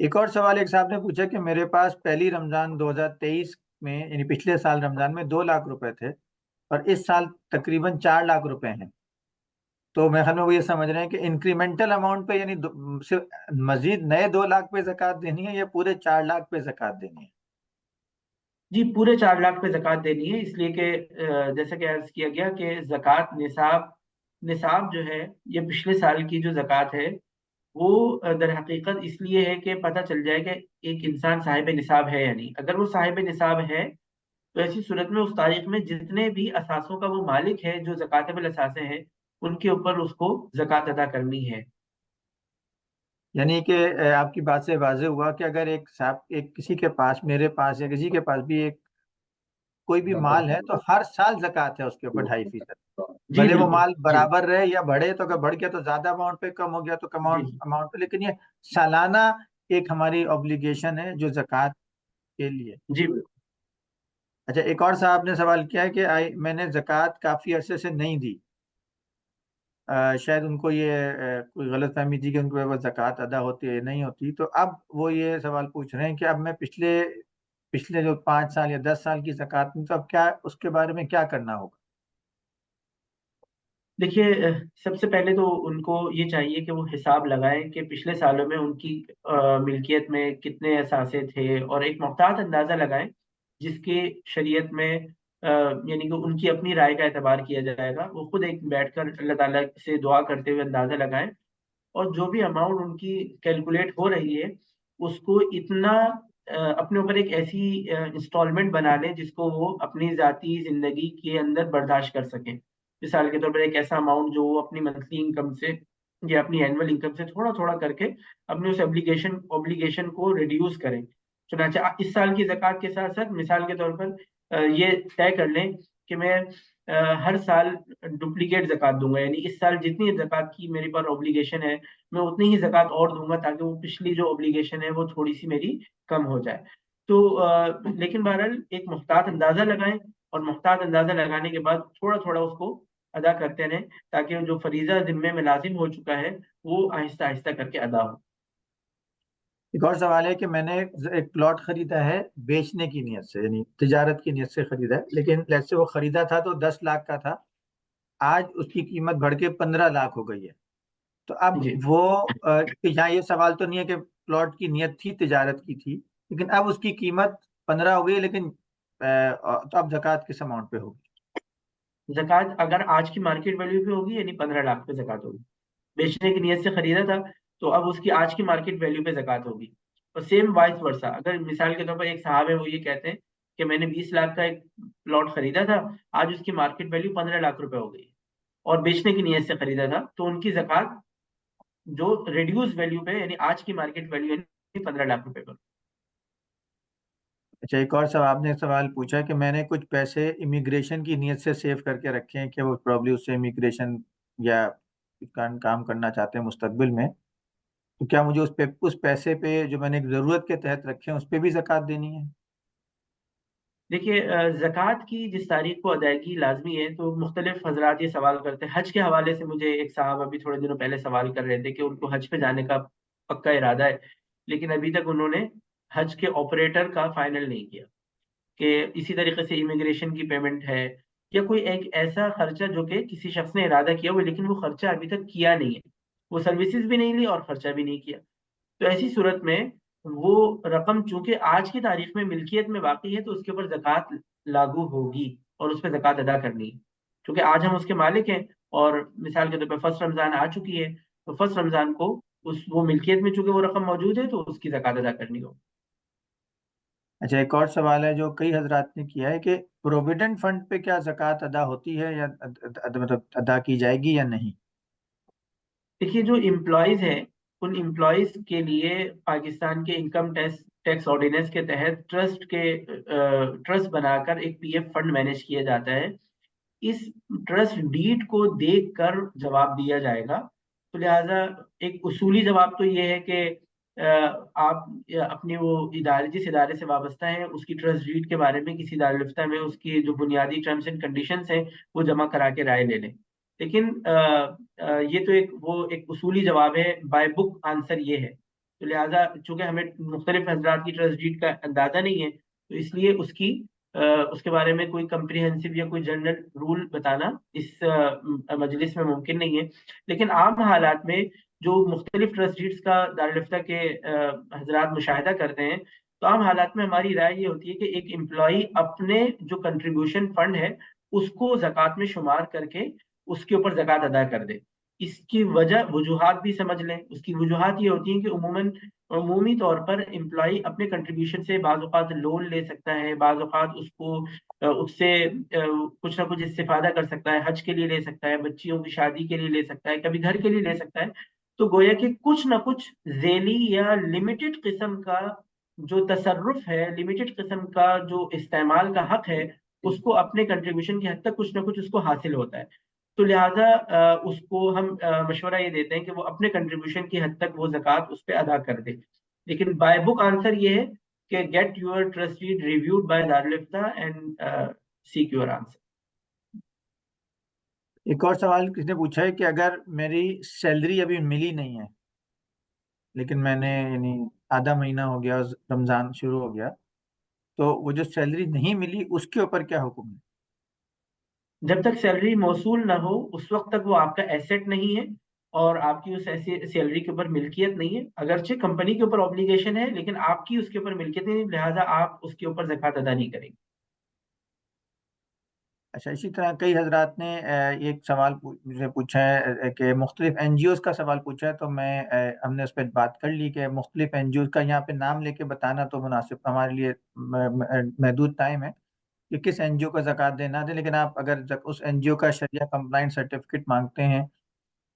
ایک اور سوال ایک صاحب نے پوچھا کہ میرے پاس پہلی رمضان 2023 میں یعنی پچھلے سال رمضان میں 2 لاکھ روپے تھے اور اس سال تقریباً 4 لاکھ روپے ہیں، تو میرے خیال میں وہ یہ سمجھ رہے ہیں کہ انکریمنٹل اماؤنٹ پہ یعنی صرف مزید نئے 2 لاکھ پہ زکوٰۃ دینی ہے یا پورے 4 لاکھ پہ زکوٰۃ دینی ہے؟ جی پورے 4 لاکھ پہ زکوٰۃ دینی ہے، اس لیے کہ جیسا کہ عرض کیا گیا کہ زکوٰۃ نصاب جو ہے یہ پچھلے سال کی جو زکوٰۃ ہے وہ در حقیقت اس لیے ہے کہ پتہ چل جائے کہ ایک انسان صاحب نصاب ہے یا نہیں۔ اگر وہ صاحب نصاب ہے تو ایسی صورت میں اس تاریخ میں جتنے بھی اثاثوں کا وہ مالک ہے جو زکاتب الاثاثے ہیں ان کے اوپر اس کو زکوٰۃ ادا کرنی ہے۔ یعنی کہ آپ کی بات سے واضح ہوا کہ اگر ایک صاحب ایک کسی کے پاس، میرے پاس یا کسی کے پاس بھی ایک کوئی بھی مال ہے تو ہر سال زکوٰۃ ہے اس کے اوپر 2.5%، جی بھلے وہ بالکل، مال جی برابر رہے یا بڑھے، تو اگر بڑھ گیا تو زیادہ اماؤنٹ پہ، کم ہو گیا تو کم جی اماؤنٹ پہ، لیکن یہ سالانہ ایک ہماری اوبلیگیشن ہے جو زکوٰۃ کے لیے۔ جی بالکل۔ اچھا، ایک اور صاحب نے سوال کیا ہے کہ میں نے زکوٰۃ کافی عرصے سے نہیں دی، شاید ان کو یہ کوئی غلط فہمی تھی کہ ان کو زکوٰۃ ادا ہوتی ہے نہیں ہوتی، تو اب وہ یہ سوال پوچھ رہے ہیں کہ اب میں پچھلے جو 5 سال یا 10 سال کی زکوٰۃ میں، تو اب کیا اس کے بارے میں کیا کرنا ہوگا؟ دیکھیے سب سے پہلے تو ان کو یہ چاہیے کہ وہ حساب لگائیں کہ پچھلے سالوں میں ان کی ملکیت میں کتنے اثاثے تھے، اور ایک محتاط اندازہ لگائیں جس کے شریعت میں یعنی کہ ان کی اپنی رائے کا اعتبار کیا جائے گا۔ وہ خود ایک بیٹھ کر اللہ تعالیٰ سے دعا کرتے ہوئے اندازہ لگائیں، اور جو بھی اماؤنٹ ان کی کیلکولیٹ ہو رہی ہے اس کو اتنا اپنے اوپر ایک ایسی انسٹالمنٹ بنا لیں جس کو وہ اپنی ذاتی زندگی کے اندر برداشت کر سکیں۔ مثال کے طور پر ایک ایسا اماؤنٹ جو وہ اپنی منتھلی انکم سے یا اپنی اینول انکم سے تھوڑا تھوڑا کر کے اپنی اس اوبلیگیشن کو ریڈیوس کریں۔ چنانچہ اس سال کی زکوٰۃ کے ساتھ ساتھ مثال کے طور پر یہ طے کر لیں کہ میں ہر سال ڈپلیکیٹ زکوٰۃ دوں گا، یعنی اس سال جتنی زکوٰۃ کی میرے پر اوبلیگیشن ہے میں اتنی ہی زکوٰۃ اور دوں گا تاکہ وہ پچھلی جو اوبلیگیشن ہے وہ تھوڑی سی میری کم ہو جائے۔ تو لیکن بہرحال ایک محتاط اندازہ لگائیں، اور محتاط اندازہ لگانے کے بعد تھوڑا تھوڑا اس کو ادا کرتے رہیں تاکہ جو فریضہ ذمے میں لازم ہو چکا ہے وہ آہستہ آہستہ کر کے ادا ہو۔ ایک اور سوال ہے کہ میں نے ایک پلاٹ خریدا ہے بیچنے کی نیت سے، یعنی تجارت کی نیت سے خریدا ہے، لیکن لیٹس سے وہ خریدا تھا تو 10 لاکھ کا تھا، آج اس کی قیمت بڑھ کے 15 لاکھ ہو گئی ہے، تو اب جی وہ یہاں یہ سوال تو نہیں ہے کہ پلاٹ کی نیت تھی تجارت کی تھی، لیکن اب اس کی قیمت 15 ہو گئی، لیکن تو اب زکوٰۃ کس اماؤنٹ پہ ہوگی؟ زکوٰۃ اگر آج کی مارکیٹ ویلیو پہ ہوگی یعنی 15 لاکھ پہ زکوٰۃ ہوگی۔ بیچنے کی نیت سے خریدا تھا تو اب اس کی آج کی مارکیٹ ویلیو پہ زکوٰۃ ہوگی۔ اور سیم وائس ورسا، اگر مثال کے طور پر ایک صاحب ہے وہ یہ کہتے ہیں کہ میں نے 20 لاکھ کا ایک پلاٹ خریدا تھا، آج اس کی مارکیٹ ویلیو 15 لاکھ روپے ہو گئی اور بیچنے کی نیت سے خریدا تھا، تو ان کی زکوٰۃ جو ریڈیوس ویلیو پہ یعنی آج کی مارکیٹ ویلیو یعنی 15 لاکھ روپے پر۔ اچھا، ایک اور صاحب نے سوال پوچھا کہ میں نے کچھ پیسے امیگریشن کی نیت سے سیو کر کے رکھے ہیں کہ وہ پرابلی اس سے امیگریشن یا کام کرنا چاہتے ہیں مستقبل میں، تو کیا مجھے اس پیسے پہ جو میں نے ایک ضرورت کے تحت رکھے ہیں اس پہ بھی زکوٰۃ دینی ہے؟ دیکھیے زکوٰۃ کی جس تاریخ کو ادائیگی لازمی ہے تو مختلف حضرات یہ سوال کرتے ہیں۔ حج کے حوالے سے مجھے ایک صاحب ابھی تھوڑے دنوں پہلے سوال کر رہے تھے کہ ان کو حج پہ جانے کا پکا ارادہ ہے، لیکن ابھی تک انہوں نے حج کے آپریٹر کا فائنل نہیں کیا۔ کہ اسی طریقے سے امیگریشن کی پیمنٹ ہے یا کوئی ایک ایسا خرچہ جو کہ کسی شخص نے ارادہ کیا ہوا لیکن وہ خرچہ ابھی تک کیا نہیں ہے، وہ سروسز بھی نہیں لی اور خرچہ بھی نہیں کیا، تو ایسی صورت میں وہ رقم چونکہ آج کی تاریخ میں ملکیت میں واقع ہے تو اس کے اوپر زکوٰۃ لاگو ہوگی اور اس پہ زکوٰۃ ادا کرنی ہے، کیونکہ آج ہم اس کے مالک ہیں اور مثال کے طور پہ فرسٹ رمضان آ چکی ہے تو فرسٹ رمضان کو وہ ملکیت میں چونکہ وہ رقم موجود ہے تو اس کی زکوٰۃ ادا کرنی ہو۔ اچھا، ایک اور سوال ہے جو کئی حضرات نے کیا ہے کہ پروویڈنٹ فنڈ پہ کیا زکوٰۃ ادا ہوتی ہے یا مطلب ادا کی جائے گی یا نہیں؟ دیکھیے جو امپلائیز ہیں ان امپلائیز کے لیے پاکستان کے انکم ٹیکس آرڈیننس کے تحت ٹرسٹ بنا کر ایک پی ایف فنڈ مینیج کیا جاتا ہے۔ اس ٹرسٹ ڈیٹ کو دیکھ کر جواب دیا جائے گا، تو لہٰذا ایک اصولی جواب تو یہ ہے کہ آپ اپنے وہ ادارے جس ادارے سے وابستہ ہیں اس کی ٹرسٹ ڈیٹ کے بارے میں کسی دارالفتہ میں اس کی جو بنیادی ٹرمز اینڈ کنڈیشنز ہیں وہ جمع کرا کے رائے لے لیں، لیکن یہ تو ایک اصولی جواب ہے، بائی بک آنسر یہ ہے تو لہٰذا چونکہ ہمیں مختلف حضرات کی ٹرسٹ ڈیڈ کا اندازہ نہیں ہے، تو اس لیے اس کے بارے میں کوئی کمپریہنسو یا کوئی جنرل رول بتانا اس مجلس میں ممکن نہیں ہے. لیکن عام حالات میں جو مختلف ٹرسٹ ڈیڈس کا دارالفتہ کے حضرات مشاہدہ کرتے ہیں، تو عام حالات میں ہماری رائے یہ ہوتی ہے کہ ایک امپلائی اپنے جو کنٹریبیوشن فنڈ ہے اس کو زکوٰۃ میں شمار کر کے اس کے اوپر زکوٰۃ ادا کر دے. اس کی وجوہات بھی سمجھ لیں. اس کی وجوہات یہ ہوتی ہیں کہ عمومی طور پر امپلائی اپنے کنٹریبیوشن سے بعض اوقات لون لے سکتا ہے، بعض اوقات اس سے کچھ نہ کچھ استفادہ کر سکتا ہے، حج کے لیے لے سکتا ہے، بچیوں کی شادی کے لیے لے سکتا ہے، کبھی گھر کے لیے لے سکتا ہے. تو گویا کہ کچھ نہ کچھ ذیلی یا لمیٹڈ قسم کا جو تصرف ہے، لمیٹڈ قسم کا جو استعمال کا حق ہے، اس کو اپنے کنٹریبیوشن کی حد تک کچھ نہ کچھ اس کو حاصل ہوتا ہے. تو لہٰذا اس کو ہم مشورہ یہ دیتے ہیں کہ وہ اپنے کنٹریبیوشن کی حد تک وہ زکوٰۃ اس پہ ادا کر دے. لیکن بائی بک آنسر یہ ہے کہ get your trust deed reviewed by Darul Ifta and seek your answer. ایک اور سوال کس نے پوچھا ہے کہ اگر میری سیلری ابھی ملی نہیں ہے لیکن میں نے یعنی آدھا مہینہ ہو گیا، رمضان شروع ہو گیا، تو وہ جو سیلری نہیں ملی اس کے اوپر کیا حکم ہے؟ جب تک سیلری موصول نہ ہو اس وقت تک وہ آپ کا ایسٹ نہیں ہے اور آپ کی اس ایسی سیلری کے اوپر ملکیت نہیں ہے. اگرچہ کمپنی کے اوپر آبلیگیشن ہے لیکن آپ کی اس کے اوپر ملکیت نہیں، لہٰذا آپ اس کے اوپر زکوٰۃ ادا نہیں کریں گے. اچھا، اسی طرح کئی حضرات نے ایک سوال مجھے پوچھا ہے کہ مختلف این جی اوز کا سوال پوچھا ہے، تو ہم نے اس پہ بات کر لی کہ مختلف این جی اوز کا یہاں پہ نام لے کے بتانا تو مناسب ہمارے لیے محدود ٹائم ہے کہ کس این جی او کا زکوٰۃ دینا دیں. لیکن آپ اگر اس این جی او کا شریعہ کمپلائنٹ سرٹیفکیٹ مانگتے ہیں،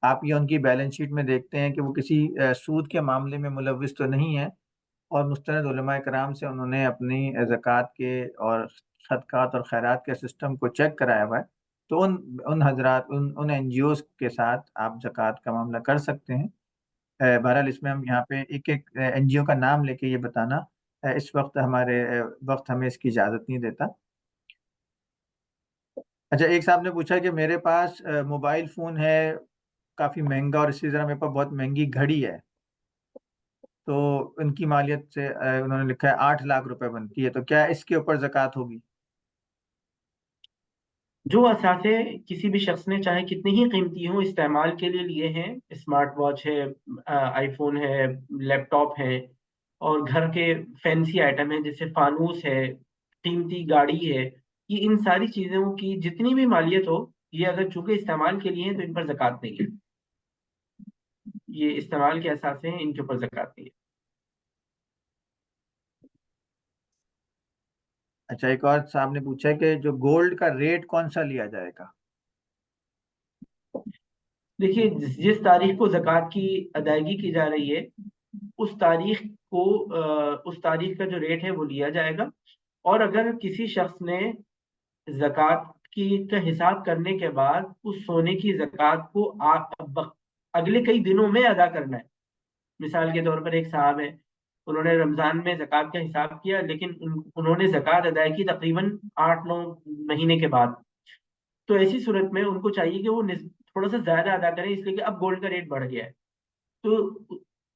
آپ یہ ان کی بیلنس شیٹ میں دیکھتے ہیں کہ وہ کسی سود کے معاملے میں ملوث تو نہیں ہے، اور مستند علماء کرام سے انہوں نے اپنی زکوٰۃ کے اور صدقات اور خیرات کے سسٹم کو چیک کرایا ہوا ہے، تو ان حضرات ان این جی اوز کے ساتھ آپ زکوٰۃ کا معاملہ کر سکتے ہیں. بہرحال اس میں ہم یہاں پہ ایک ایک این جی او کا نام لے کے یہ بتانا اس وقت ہمیں اس کی اجازت نہیں دیتا. اچھا، ایک صاحب نے پوچھا کہ میرے پاس موبائل فون ہے کافی مہنگا، اور اسی طرح میرے پاس بہت مہنگی گھڑی ہے، تو ان کی مالیت سے انہوں نے لکھا ہے 8 لاکھ روپے بنتی ہے، تو کیا اس کے اوپر زکوٰۃ ہوگی؟ جو اثاثے کسی بھی شخص نے چاہے کتنی ہی قیمتی ہوں استعمال کے لیے لیے ہیں، اسمارٹ واچ ہے، آئی فون ہے، لیپ ٹاپ ہے، اور گھر کے فینسی آئٹم ہیں جیسے فانوس ہے، قیمتی گاڑی ہے، یہ ان ساری چیزوں کی جتنی بھی مالیت ہو، یہ اگر چونکہ استعمال کے لیے ہیں تو ان پر زکوٰۃ نہیں ہے. یہ استعمال کے اثاثے ہیں، ان کے اوپر زکوٰۃ نہیں ہے. اچھا، ایک اور صاحب نے پوچھا کہ جو گولڈ کا ریٹ کون سا لیا جائے گا؟ دیکھیے، جس تاریخ کو زکوٰۃ کی ادائیگی کی جا رہی ہے اس تاریخ کا جو ریٹ ہے وہ لیا جائے گا. اور اگر کسی شخص نے زکوٰۃ کا حساب کرنے کے بعد اس سونے کی زکوٰۃ کو اگلے کئی دنوں میں ادا کرنا ہے، مثال کے طور پر ایک صاحب ہے، انہوں نے رمضان میں زکوٰۃ کا حساب کیا لیکن انہوں نے زکوٰۃ ادا کی تقریباً 8-9 مہینے کے بعد، تو ایسی صورت میں ان کو چاہیے کہ وہ تھوڑا سا زیادہ ادا کریں، اس لیے کہ اب گولڈ کا ریٹ بڑھ گیا ہے. تو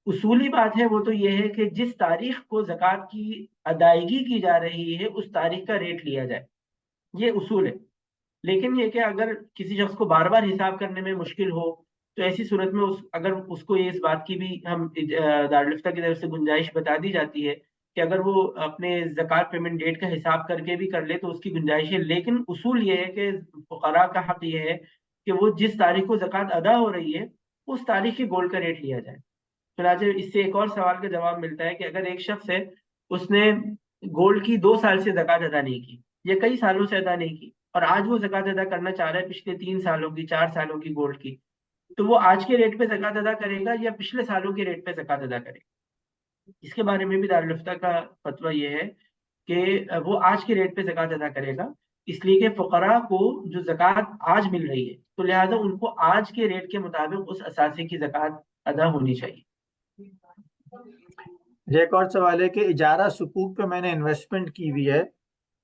اصولی بات ہے وہ تو یہ ہے کہ جس تاریخ کو زکوٰۃ کی ادائیگی کی جا رہی ہے اس تاریخ کا ریٹ لیا جائے، یہ اصول ہے. لیکن یہ کہ اگر کسی شخص کو بار بار حساب کرنے میں مشکل ہو تو ایسی صورت میں اگر اس کو اس بات کی بھی ہم دارالفتہ کی طرف سے گنجائش بتا دی جاتی ہے کہ اگر وہ اپنے زکوٰۃ پیمنٹ ڈیٹ کا حساب کر کے بھی کر لے تو اس کی گنجائش ہے. لیکن اصول یہ ہے کہ فقراء کا حق یہ ہے کہ وہ جس تاریخ کو زکوٰۃ ادا ہو رہی ہے اس تاریخ کے گولڈ کا ریٹ لیا جائے. چنانچہ اس سے ایک اور سوال کا جواب ملتا ہے کہ اگر ایک شخص ہے، اس نے گولڈ کی 2 سال سے زکوٰۃ ادا نہیں کی یا کئی سالوں سے ادا نہیں کی، اور آج وہ زکوٰۃ ادا کرنا چاہ رہا ہے پچھلے 3 سالوں کی، 4 سالوں کی گولڈ کی، تو وہ آج کے ریٹ پہ زکوٰۃ ادا کرے گا یا پچھلے سالوں کے ریٹ پہ زکوٰۃ ادا کرے گا؟ اس کے بارے میں بھی دارالفتہ کا فتویٰ یہ ہے کہ وہ آج کے ریٹ پہ زکوٰۃ ادا کرے گا، اس لیے کہ فقراء کو جو زکوٰۃ آج مل رہی ہے تو لہٰذا ان کو آج کے ریٹ کے مطابق اس اثاثے کی زکوٰۃ ادا ہونی چاہیے. ایک اور سوال ہے کہ اجارہ سکوک پہ میں نے انویسٹمنٹ کی ہوئی ہے،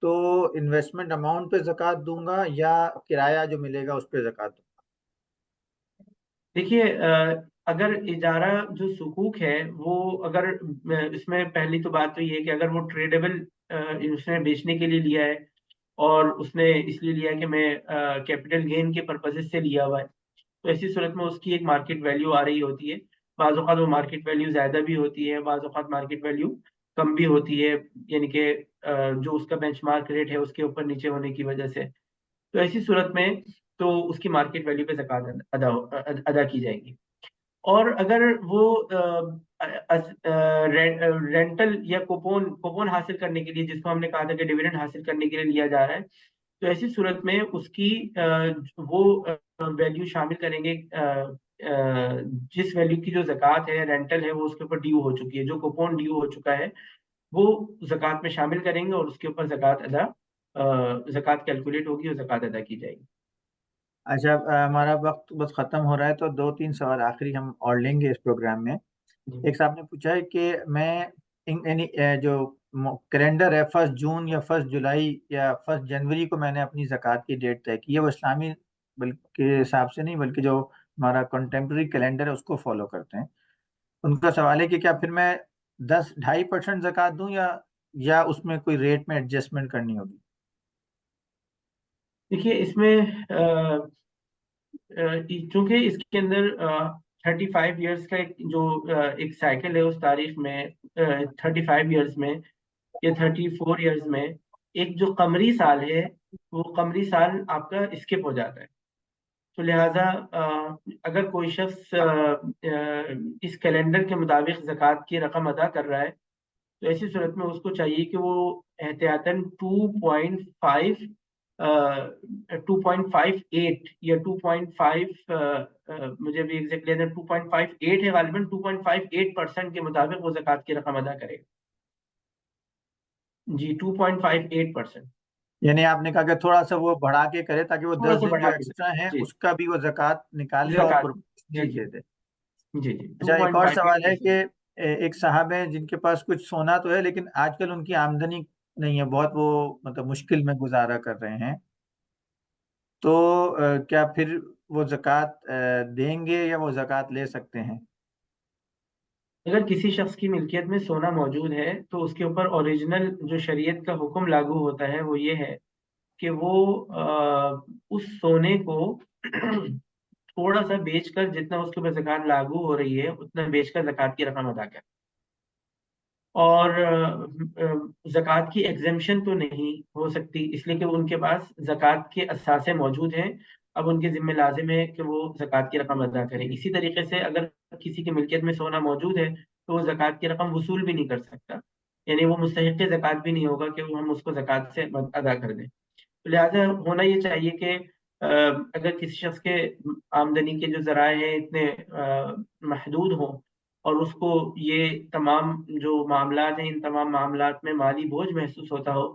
تو انویسٹمنٹ اماؤنٹ پہ زکوٰۃ دوں گا یا کرایہ جو ملے گا اس پہ زکوٰۃ دوں گا؟ دیکھیے، اگر اجارہ جو سکوک ہے وہ اگر اس میں پہلی تو بات تو یہ ہے کہ اگر وہ ٹریڈیبل اس نے بیچنے کے لیے لیا ہے اور اس نے اس لیے لیا کہ میں کیپٹل گین کے پرپز سے لیا ہوا ہے، تو ایسی صورت میں اس کی ایک مارکیٹ ویلیو آ رہی ہوتی ہے. بعض اوقات وہ مارکیٹ ویلیو زیادہ بھی ہوتی ہے، بعض اوقات مارکیٹ ویلیو کم بھی ہوتی ہے، یعنی کہ جو اس کا بینچ مارک ریٹ ہے اس کے اوپر نیچے ہونے کی وجہ سے. تو ایسی صورت میں تو اس کی مارکیٹ ویلیو پہ زکوٰۃ ادا کی جائے گی. اور اگر وہ رینٹل یا کوپون حاصل کرنے کے لیے، جس کو ہم نے کہا تھا کہ ڈیویڈنڈ حاصل کرنے کے لیے لیا جا رہا ہے، تو ایسی صورت میں اس کی وہ ویلیو شامل کریں گے جس ویلیو کی جو زکوٰۃ ہے رینٹل ہے وہ اس کے اوپر ڈیو ہو چکی ہے، جو کوپون ڈیو ہو چکا ہے وہ زکوٰۃ میں شامل کریں گے اور اس کے اوپر زکوٰۃ کیلکولیٹ ہوگی اور زکوٰۃ ادا کی جائے گی. اچھا، ہمارا وقت بس ختم ہو رہا ہے، تو 2-3 سوال آخری ہم اور لیں گے اس پروگرام میں. ایک صاحب نے پوچھا ہے کہ میں یعنی جو کیلنڈر ہے 1 جون یا 1 جولائی یا 1 جنوری کو میں نے اپنی زکوٰۃ کی ڈیٹ طے کی ہے، وہ اسلامی کے حساب سے نہیں بلکہ جو ہمارا کنٹمپریری کیلنڈر ہے اس کو فالو کرتے ہیں. ان کا سوال ہے کہ کیا پھر میں 2.5% زکوٰۃ دوں یا اس میں کوئی ریٹ میں ایڈجسٹمنٹ کرنی ہوگی؟ دیکھیے اس میں چونکہ اس کے اندر 35 ایئرس کا ایک سائیکل ہے، اس تاریخ میں 35 ایئرس میں یا 34 ایئرس میں ایک جو قمری سال ہے وہ قمری سال آپ کا اسکپ ہو جاتا ہے. تو لہٰذا اگر کوئی شخص اس کیلنڈر کے مطابق زکوٰۃ کی رقم ادا کر رہا ہے تو ایسی صورت میں اس کو چاہیے کہ وہ احتیاطاً 2.58 یا 2.5 مجھے بھی ایگزیکٹلی 2.58 ہے غالباً 2.58% کے مطابق وہ زکوٰۃ کی رقم ادا کرے گا. جی 2.58%. یعنی آپ نے کہا کہ تھوڑا سا وہ بڑھا کے کرے تاکہ وہ تھوڑا 10 سا دن جو بڑھا کے ایکسٹرا ہیں جی اس کا بھی وہ زکوٰۃ نکال لے اور زکوٰۃ پروپورشنیٹ دے دے. جی جی اچھا، ایک اور سوال ہے 2.58%. کہ ایک صاحب ہیں جن کے پاس کچھ سونا تو ہے لیکن آج کل ان کی آمدنی نہیں ہے، بہت وہ مطلب مشکل میں گزارا کر رہے ہیں، تو کیا پھر وہ زکوٰۃ دیں گے یا وہ زکوٰۃ لے سکتے ہیں؟ اگر کسی شخص کی ملکیت میں سونا موجود ہے تو اس کے اوپر اوریجنل جو شریعت کا حکم لاگو ہوتا ہے وہ یہ ہے کہ وہ اس سونے کو تھوڑا سا بیچ کر، جتنا اس کے اوپر زکوٰۃ لاگو ہو رہی ہے اتنا بیچ کر زکوٰۃ کی رقم ادا کرے. اور زکوٰۃ کی ایگزمپشن تو نہیں ہو سکتی اس لیے کہ ان کے پاس زکوٰۃ کے اثاثے موجود ہیں، اب ان کے ذمہ لازم ہے کہ وہ زکوٰۃ کی رقم ادا کریں. اسی طریقے سے اگر کسی کی ملکیت میں سونا موجود ہے تو وہ زکوٰۃ کی رقم وصول بھی نہیں کر سکتا، یعنی وہ مستحق زکوٰۃ بھی نہیں ہوگا کہ ہم اس کو زکوٰۃ سے ادا کر دیں. لہٰذا ہونا یہ چاہیے کہ اگر کسی شخص کے آمدنی کے جو ذرائع ہیں اتنے محدود ہوں اور اس کو یہ تمام جو معاملات ہیں ان تمام معاملات میں مالی بوجھ محسوس ہوتا ہو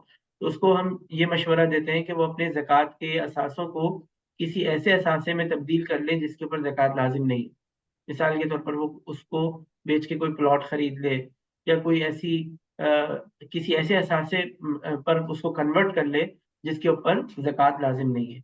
تو اس کو ہم یہ مشورہ دیتے ہیں کہ وہ اپنے زکوٰۃ کے اثاثوں کو کسی ایسے اثاثے میں تبدیل کر لے جس کے اوپر زکوٰۃ لازم نہیں. مثال کے طور پر وہ اس کو بیچ کے کوئی پلاٹ خرید لے یا کوئی ایسی کسی ایسے اثاثے پر اس کو کنورٹ کر لے جس کے اوپر زکوٰۃ لازم نہیں ہے،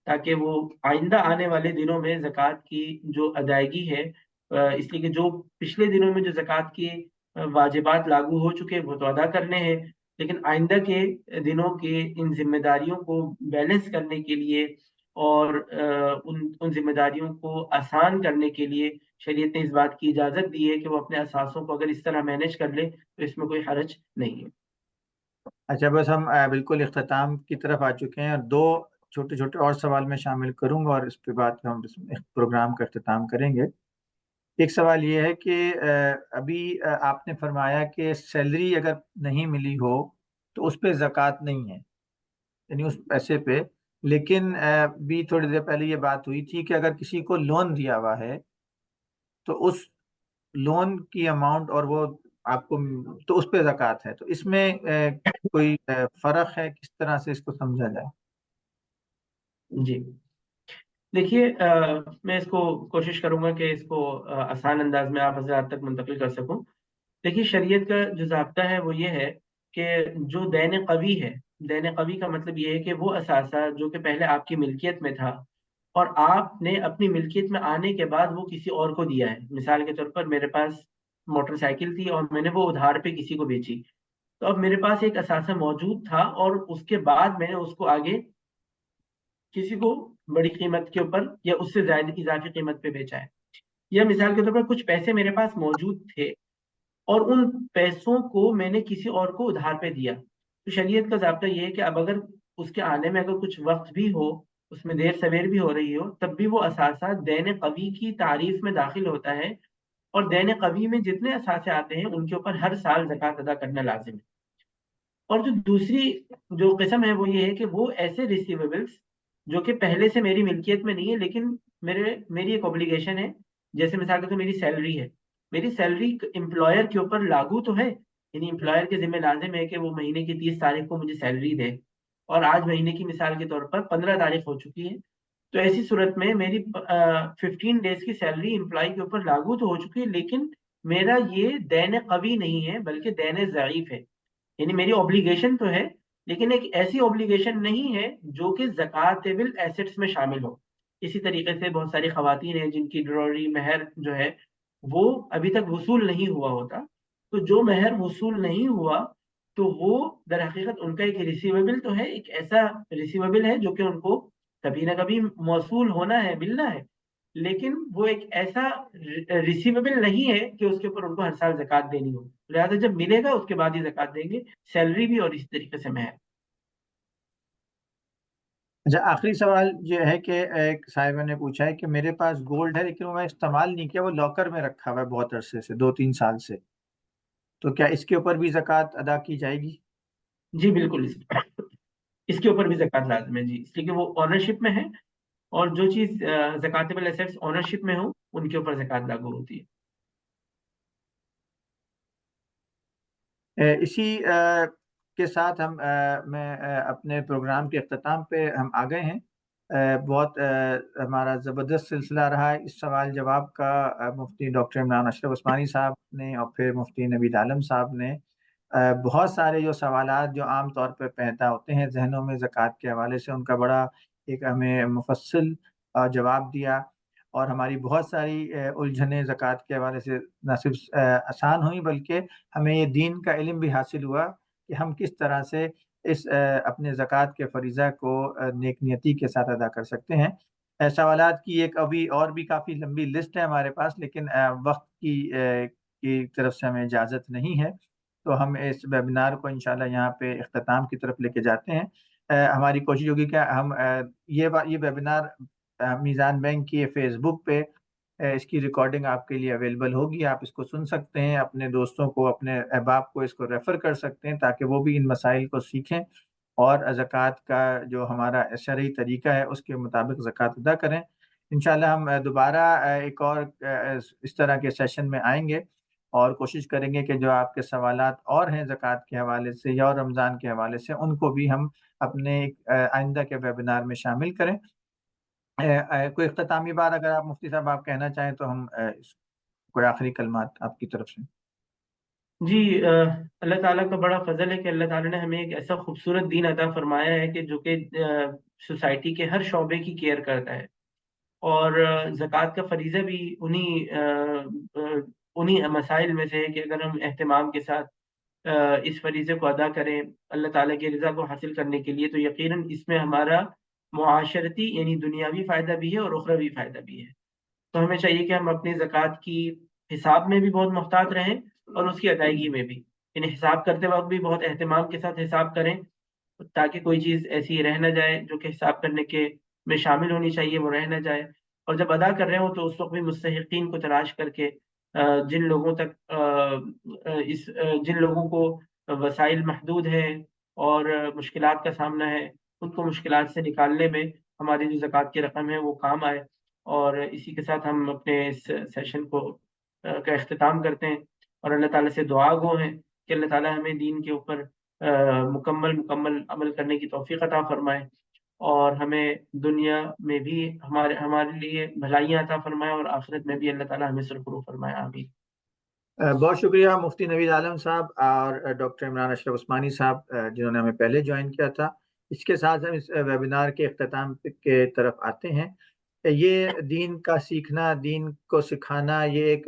تاکہ وہ آئندہ آنے والے دنوں میں زکوٰۃ کی جو ادائیگی ہے، اس لیے کہ جو پچھلے دنوں میں جو زکوٰۃ کی واجبات لاگو ہو چکے وہ تو ادا کرنے ہیں، لیکن آئندہ کے دنوں کے ان ذمہ داریوں کو بیلنس کرنے کے لیے اور ان ذمہ داریوں کو آسان کرنے کے لیے شریعت نے اس بات کی اجازت دی ہے کہ وہ اپنے اثاثوں کو اگر اس طرح مینیج کر لے تو اس میں کوئی حرج نہیں ہے. اچھا، بس ہم بالکل اختتام کی طرف آ چکے ہیں، اور 2 چھوٹے چھوٹے اور سوال میں شامل کروں گا اور اس کے بعد ہم پروگرام کا اختتام کریں گے. ایک سوال یہ ہے کہ ابھی آپ نے فرمایا کہ سیلری اگر نہیں ملی ہو تو اس پہ زکوٰۃ نہیں ہے، یعنی اس پیسے پہ، لیکن بھی تھوڑی دیر پہلے یہ بات ہوئی تھی کہ اگر کسی کو لون دیا ہوا ہے تو اس لون کی اماؤنٹ اور وہ آپ کو تو اس پہ زکوٰۃ ہے، تو اس میں کوئی فرق ہے؟ کس طرح سے اس کو سمجھا جائے؟ جی دیکھیے میں اس کو کوشش کروں گا کہ اس کو آسان انداز میں آپ حضرات تک منتقل کر سکوں. دیکھیے شریعت کا جو ضابطہ ہے وہ یہ ہے کہ جو دین قوی ہے، دین قوی کا مطلب یہ ہے کہ وہ اثاثہ جو کہ پہلے آپ کی ملکیت میں تھا اور آپ نے اپنی ملکیت میں آنے کے بعد وہ کسی اور کو دیا ہے. مثال کے طور پر میرے پاس موٹر سائیکل تھی اور میں نے وہ ادھار پہ کسی کو بیچی، تو اب میرے پاس ایک اثاثہ موجود تھا اور اس کے بعد میں نے اس کو آگے کسی کو بڑی قیمت کے اوپر یا اس سے زائد اضافی قیمت پہ بیچا ہے. یا مثال کے طور پر کچھ پیسے میرے پاس موجود تھے اور ان پیسوں کو میں نے کسی اور کو ادھار پہ دیا. تو شریعت کا ضابطہ یہ ہے کہ اب اگر اس کے آنے میں اگر کچھ وقت بھی ہو، اس میں دیر سویر بھی ہو رہی ہو، تب بھی وہ اثاثہ دین قوی کی تعریف میں داخل ہوتا ہے، اور دین قوی میں جتنے اثاثے آتے ہیں ان کے اوپر ہر سال زکوٰۃ ادا کرنا لازم ہے. اور جو دوسری جو قسم ہے وہ یہ ہے کہ وہ ایسے ریسیویبلس جو کہ پہلے سے میری ملکیت میں نہیں ہے لیکن میری ایک اوبلیگیشن ہے. جیسے مثال کے طور پر میری سیلری ہے، میری سیلری امپلائر کے اوپر لاگو تو ہے، یعنی امپلائر کے ذمہ لازم ہے کہ وہ مہینے کی 30 تاریخ کو مجھے سیلری دے، اور آج مہینے کی مثال کے طور پر 15 تاریخ ہو چکی ہے. تو ایسی صورت میں میری 15 ڈیز کی سیلری امپلائی کے اوپر لاگو تو ہو چکی ہے، لیکن میرا یہ دین قوی نہیں ہے بلکہ دین ضعیف ہے. یعنی میری اوبلیگیشن تو ہے لیکن ایک ایسی اوبلیگیشن نہیں ہے جو کہ زکاتیبل ایسٹس میں شامل ہو. اسی طریقے سے بہت ساری خواتین ہیں جن کی ڈروری مہر جو ہے وہ ابھی تک وصول نہیں ہوا ہوتا. تو جو مہر وصول نہیں ہوا تو وہ در حقیقت ان کا ایک ریسیویبل تو ہے، ایک ایسا ریسیویبل ہے جو کہ ان کو کبھی نہ کبھی موصول ہونا ہے، ملنا ہے، لیکن وہ ایک ایسا ریسیویبل نہیں ہے کہ اس کے اوپر ان کو ہر سال زکوٰۃ دینی ہو. لہٰذا جب ملے گا اس کے بعد ہی زکوٰۃ دیں گے، سیلری بھی اور اسی طریقے سے مہر. اچھا، آخری سوال یہ ہے کہ ایک صاحبہ نے پوچھا ہے کہ میرے پاس گولڈ ہے لیکن وہ میں استعمال نہیں کیا، وہ لاکر میں رکھا ہوا ہے بہت عرصے سے، 2-3 سال سے، تو کیا اس کے اوپر بھی زکوٰۃ ادا کی جائے گی؟ جی بالکل، اس کے اوپر بھی زکوٰۃ لازم ہے جی، اس لیے کہ وہ آنرشپ میں ہے، اور جو چیز زکاتیبل ایسٹس آنرشپ میں ہو ان کے اوپر زکوٰۃ لاگو ہوتی ہے. اسی کے ساتھ میں اپنے پروگرام کے اختتام پہ ہم آ گئے ہیں. بہت ہمارا زبردست سلسلہ رہا ہے اس سوال جواب کا. مفتی ڈاکٹر عمران اشرف عثمانی صاحب نے اور پھر مفتی نوید عالم صاحب نے بہت سارے جو سوالات جو عام طور پہ پیدا ہوتے ہیں ذہنوں میں زکوٰۃ کے حوالے سے، ان کا بڑا ایک ہمیں مفصل جواب دیا، اور ہماری بہت ساری الجھنیں زکوٰۃ کے حوالے سے نہ صرف آسان ہوئیں بلکہ ہمیں یہ دین کا علم بھی حاصل ہوا کہ ہم کس طرح سے اس اپنے زکوٰۃ کے فریضہ کو نیک نیتی کے ساتھ ادا کر سکتے ہیں. سوالات کی ایک ابھی اور بھی کافی لمبی لسٹ ہے ہمارے پاس، لیکن وقت کی طرف سے ہمیں اجازت نہیں ہے، تو ہم اس ویبینار کو انشاءاللہ یہاں پہ اختتام کی طرف لے کے جاتے ہیں. ہماری کوشش ہوگی کہ ہم یہ ویبینار میزان بینک کی فیس بک پہ اس کی ریکارڈنگ آپ کے لیے اویلیبل ہوگی، آپ اس کو سن سکتے ہیں، اپنے دوستوں کو، اپنے احباب کو اس کو ریفر کر سکتے ہیں تاکہ وہ بھی ان مسائل کو سیکھیں اور زکوٰۃ کا جو ہمارا شرعی طریقہ ہے اس کے مطابق زکوٰۃ ادا کریں. انشاءاللہ ہم دوبارہ ایک اور اس طرح کے سیشن میں آئیں گے اور کوشش کریں گے کہ جو آپ کے سوالات اور ہیں زکوٰۃ کے حوالے سے یا رمضان کے حوالے سے، ان کو بھی ہم اپنے آئندہ کے ویبینار میں شامل کریں. کوئی اختتامی بات اگر آپ مفتی صاحب آپ کہنا چاہیں تو ہم کوئی آخری کلمات آپ کی طرف سے. جی، اللہ تعالیٰ کا بڑا فضل ہے کہ اللہ تعالیٰ نے ہمیں ایک ایسا خوبصورت دین عطا فرمایا ہے کہ جو کہ سوسائٹی کے ہر شعبے کی کیئر کرتا ہے، اور زکوٰۃ کا فریضہ بھی انہی مسائل میں سے ہے کہ اگر ہم اہتمام کے ساتھ اس فریضے کو ادا کریں اللہ تعالیٰ کی رضا کو حاصل کرنے کے لیے، تو یقیناً اس میں ہمارا معاشرتی یعنی دنیاوی فائدہ بھی ہے اور اخروی فائدہ بھی ہے. تو ہمیں چاہیے کہ ہم اپنی زکوٰۃ کی حساب میں بھی بہت محتاط رہیں اور اس کی ادائیگی میں بھی، یعنی حساب کرتے وقت بھی بہت اہتمام کے ساتھ حساب کریں تاکہ کوئی چیز ایسی رہ نہ جائے جو کہ حساب کرنے کے میں شامل ہونی چاہیے وہ رہ نہ جائے. اور جب ادا کر رہے ہوں تو اس وقت بھی مستحقین کو تلاش کر کے جن لوگوں کو وسائل محدود ہیں اور مشکلات کا سامنا ہے، ان کو مشکلات سے نکالنے میں ہماری جو زکوٰۃ کی رقم ہے وہ کام آئے. اور اسی کے ساتھ ہم اپنے اس سیشن کا اختتام کرتے ہیں، اور اللہ تعالیٰ سے دعا گو ہیں کہ اللہ تعالیٰ ہمیں دین کے اوپر مکمل عمل کرنے کی توفیق عطا فرمائے، اور ہمیں دنیا میں بھی ہمارے لیے بھلائیاں عطا فرمائے، اور آخرت میں بھی اللہ تعالیٰ ہمیں سرفراز فرمائے. آمین. بہت شکریہ مفتی نوید عالم صاحب اور ڈاکٹر عمران اشرف عثمانی صاحب جنہوں نے ہمیں پہلے جوائن کیا تھا. اس کے ساتھ ہم اس ویبینار کے اختتام کے طرف آتے ہیں. یہ دین کا سیکھنا، دین کو سکھانا، یہ ایک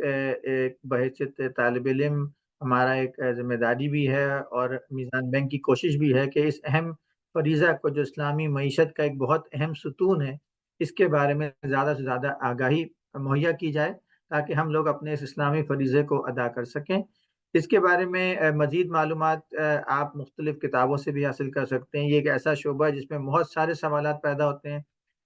بحیثیت طالب علم ہمارا ایک ذمہ داری بھی ہے، اور میزان بینک کی کوشش بھی ہے کہ اس اہم فریضہ کو، جو اسلامی معیشت کا ایک بہت اہم ستون ہے، اس کے بارے میں زیادہ سے زیادہ آگاہی مہیا کی جائے تاکہ ہم لوگ اپنے اس اسلامی فریضے کو ادا کر سکیں۔ اس کے بارے میں مزید معلومات آپ مختلف کتابوں سے بھی حاصل کر سکتے ہیں۔ یہ ایک ایسا شعبہ ہے جس میں بہت سارے سوالات پیدا ہوتے ہیں،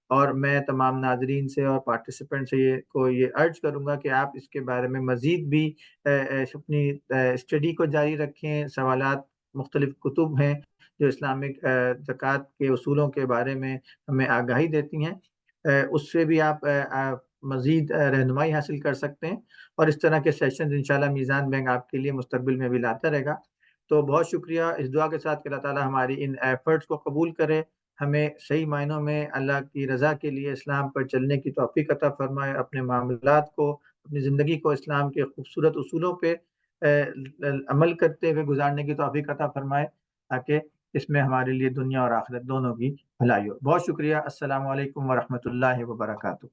اور میں تمام ناظرین سے اور پارٹیسپینٹ سے یہ ارج کروں گا کہ آپ اس کے بارے میں مزید بھی اپنی اسٹڈی کو جاری رکھیں۔ سوالات، مختلف کتب ہیں جو اسلامک زکوٰۃ کے اصولوں کے بارے میں ہمیں آگاہی دیتی ہیں، اس سے بھی آپ مزید رہنمائی حاصل کر سکتے ہیں، اور اس طرح کے سیشنز انشاءاللہ میزان بینک آپ کے لیے مستقبل میں بھی لاتا رہے گا۔ تو بہت شکریہ، اس دعا کے ساتھ کہ اللہ تعالیٰ ہماری ان ایفرٹس کو قبول کرے، ہمیں صحیح معنوں میں اللہ کی رضا کے لیے اسلام پر چلنے کی توفیق عطا فرمائے، اپنے معاملات کو، اپنی زندگی کو اسلام کے خوبصورت اصولوں پہ عمل کرتے ہوئے گزارنے کی توفیق عطا فرمائے، تاکہ اس میں ہمارے لیے دنیا اور آخرت دونوں کی بھلائی ہو۔ بہت شکریہ۔ السلام علیکم ورحمۃ اللہ وبرکاتہ۔